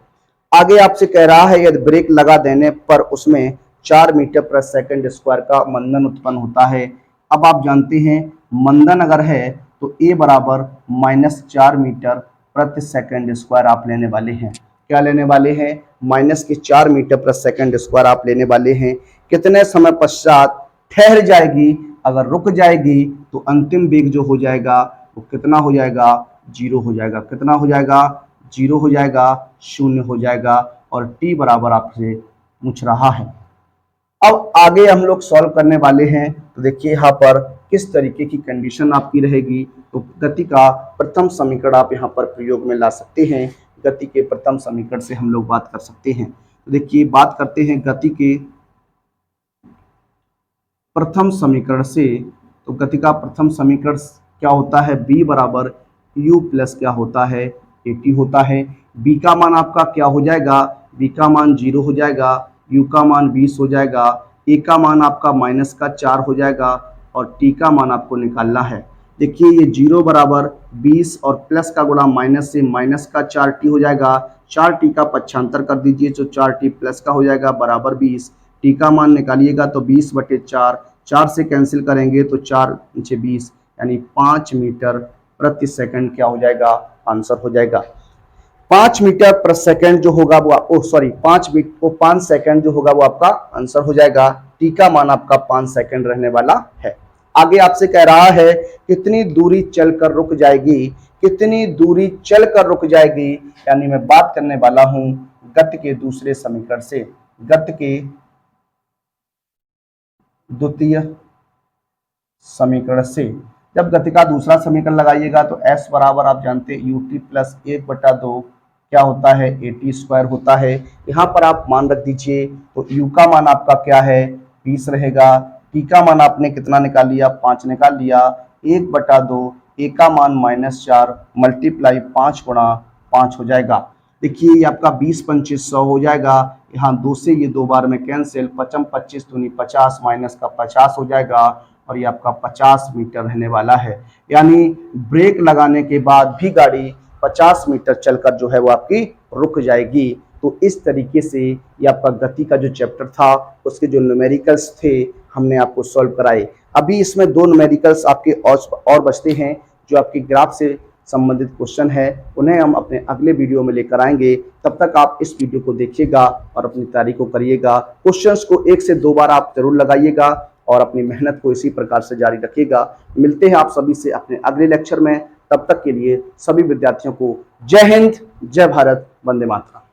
Speaker 1: आगे आपसे कह रहा है यदि ब्रेक लगा देने पर उसमें 4 मीटर प्रति सेकंड स्क्वायर का मंदन उत्पन्न होता है। अब आप जानते हैं मंदन अगर है तो ए बराबर -4 मीटर प्रति सेकंड स्क्वायर आप लेने वाले हैं। क्या लेने वाले हैं? -4 मीटर प्रति सेकंड स्क्वायर आप लेने वाले हैं। कितने समय पश्चात ठहर जाएगी? अगर रुक जाएगी तो अंतिम वेग जो हो जाएगा वो कितना हो जाएगा? 0 हो जाएगा। कितना हो जाएगा? 0 हो जाएगा, 0 हो जाएगा, और t बराबर आपसे पूछ रहा है। अब आगे हम लोग सॉल्व करने वाले हैं। तो देखिए यहाँ पर किस तरीके की कंडीशन आपकी रहेगी। तो गति का प्रथम समीकरण आप यहाँ पर प्रयोग में ला सकते हैं। गति के प्रथम समीकरण से हम लोग बात कर सकते हैं। तो देखिए बात करते हैं गति के प्रथम समीकरण से। तो गति का प्रथम समीकरण क्या होता है, b बराबर u प्लस क्या होता है, at होता है। b का मान आपका क्या हो जाएगा, b का मान 0 हो जाएगा, u का मान 20 हो जाएगा, a का मान आपका -4 हो जाएगा और t का मान आपको निकालना है। देखिए ये 0 बराबर 20 और प्लस का गुणा माइनस से -4t हो जाएगा। 4t का पक्षांतर कर दीजिए तो 4t प्लस का हो जाएगा बराबर 20। t का मान निकालिएगा तो 20/4, 4 से कैंसिल करेंगे तो 4 × 20 यानी 5 मीटर प्रति सेकंड क्या हो जाएगा, आंसर हो जाएगा। 5 मीटर प्रति सेकंड जो होगा वो 5 सेकंड जो होगा वो आपका आंसर हो जाएगा। टी का मान आपका 5 सेकंड रहने वाला है। आगे आपसे कह रहा है कितनी दूरी चलकर रुक जाएगी, कितनी दूरी चलकर रुक जाएगी, यानी मैं बात करने वाला हूं गति के दूसरे समीकरण से, गति के द्वितीय समीकरण से। जब गति का दूसरा समीकरण लगाइएगा तो s बराबर आप जानते हैं ut प्लस 1/2 क्या होता है, at² होता है। यहाँ पर आप मान रख दीजिए तो u का मान आपका क्या है, 20 रहेगा। t का मान आपने कितना निकाल लिया, 5 निकाल लिया। 1/2, a का मान -4 मल्टीप्लाई 5 × 5 हो जाएगा। देखिए ये आपका 20 × 25 100 हो जाएगा। यहाँ 2 से ये 2 बार में कैंसिल, 5 × 25 दूनी 50 माइनस का 50 हो जाएगा और ये आपका 50 मीटर रहने वाला है। यानी ब्रेक लगाने के बाद भी गाड़ी 50 मीटर चलकर जो है वो आपकी रुक जाएगी। तो इस तरीके से ये आपका गति का जो चैप्टर था उसके जो न्यूमेरिकल्स थे हमने आपको सॉल्व कराए। अभी इसमें 2 न्यूमेरिकल्स आपके और बचते हैं जो आपके ग्राफ से संबंधित क्वेश्चन है, उन्हें हम अपने अगले वीडियो में लेकर आएंगे। तब तक आप इस वीडियो को देखिएगा और अपनी तैयारी को करिएगा। क्वेश्चंस को 1 से 2 बार आप जरूर लगाइएगा और अपनी मेहनत को इसी प्रकार से जारी रखिएगा। मिलते हैं आप सभी से अपने अगले लेक्चर में। तब तक के लिए सभी विद्यार्थियों को जय हिंद, जय भारत, वंदे मातरम।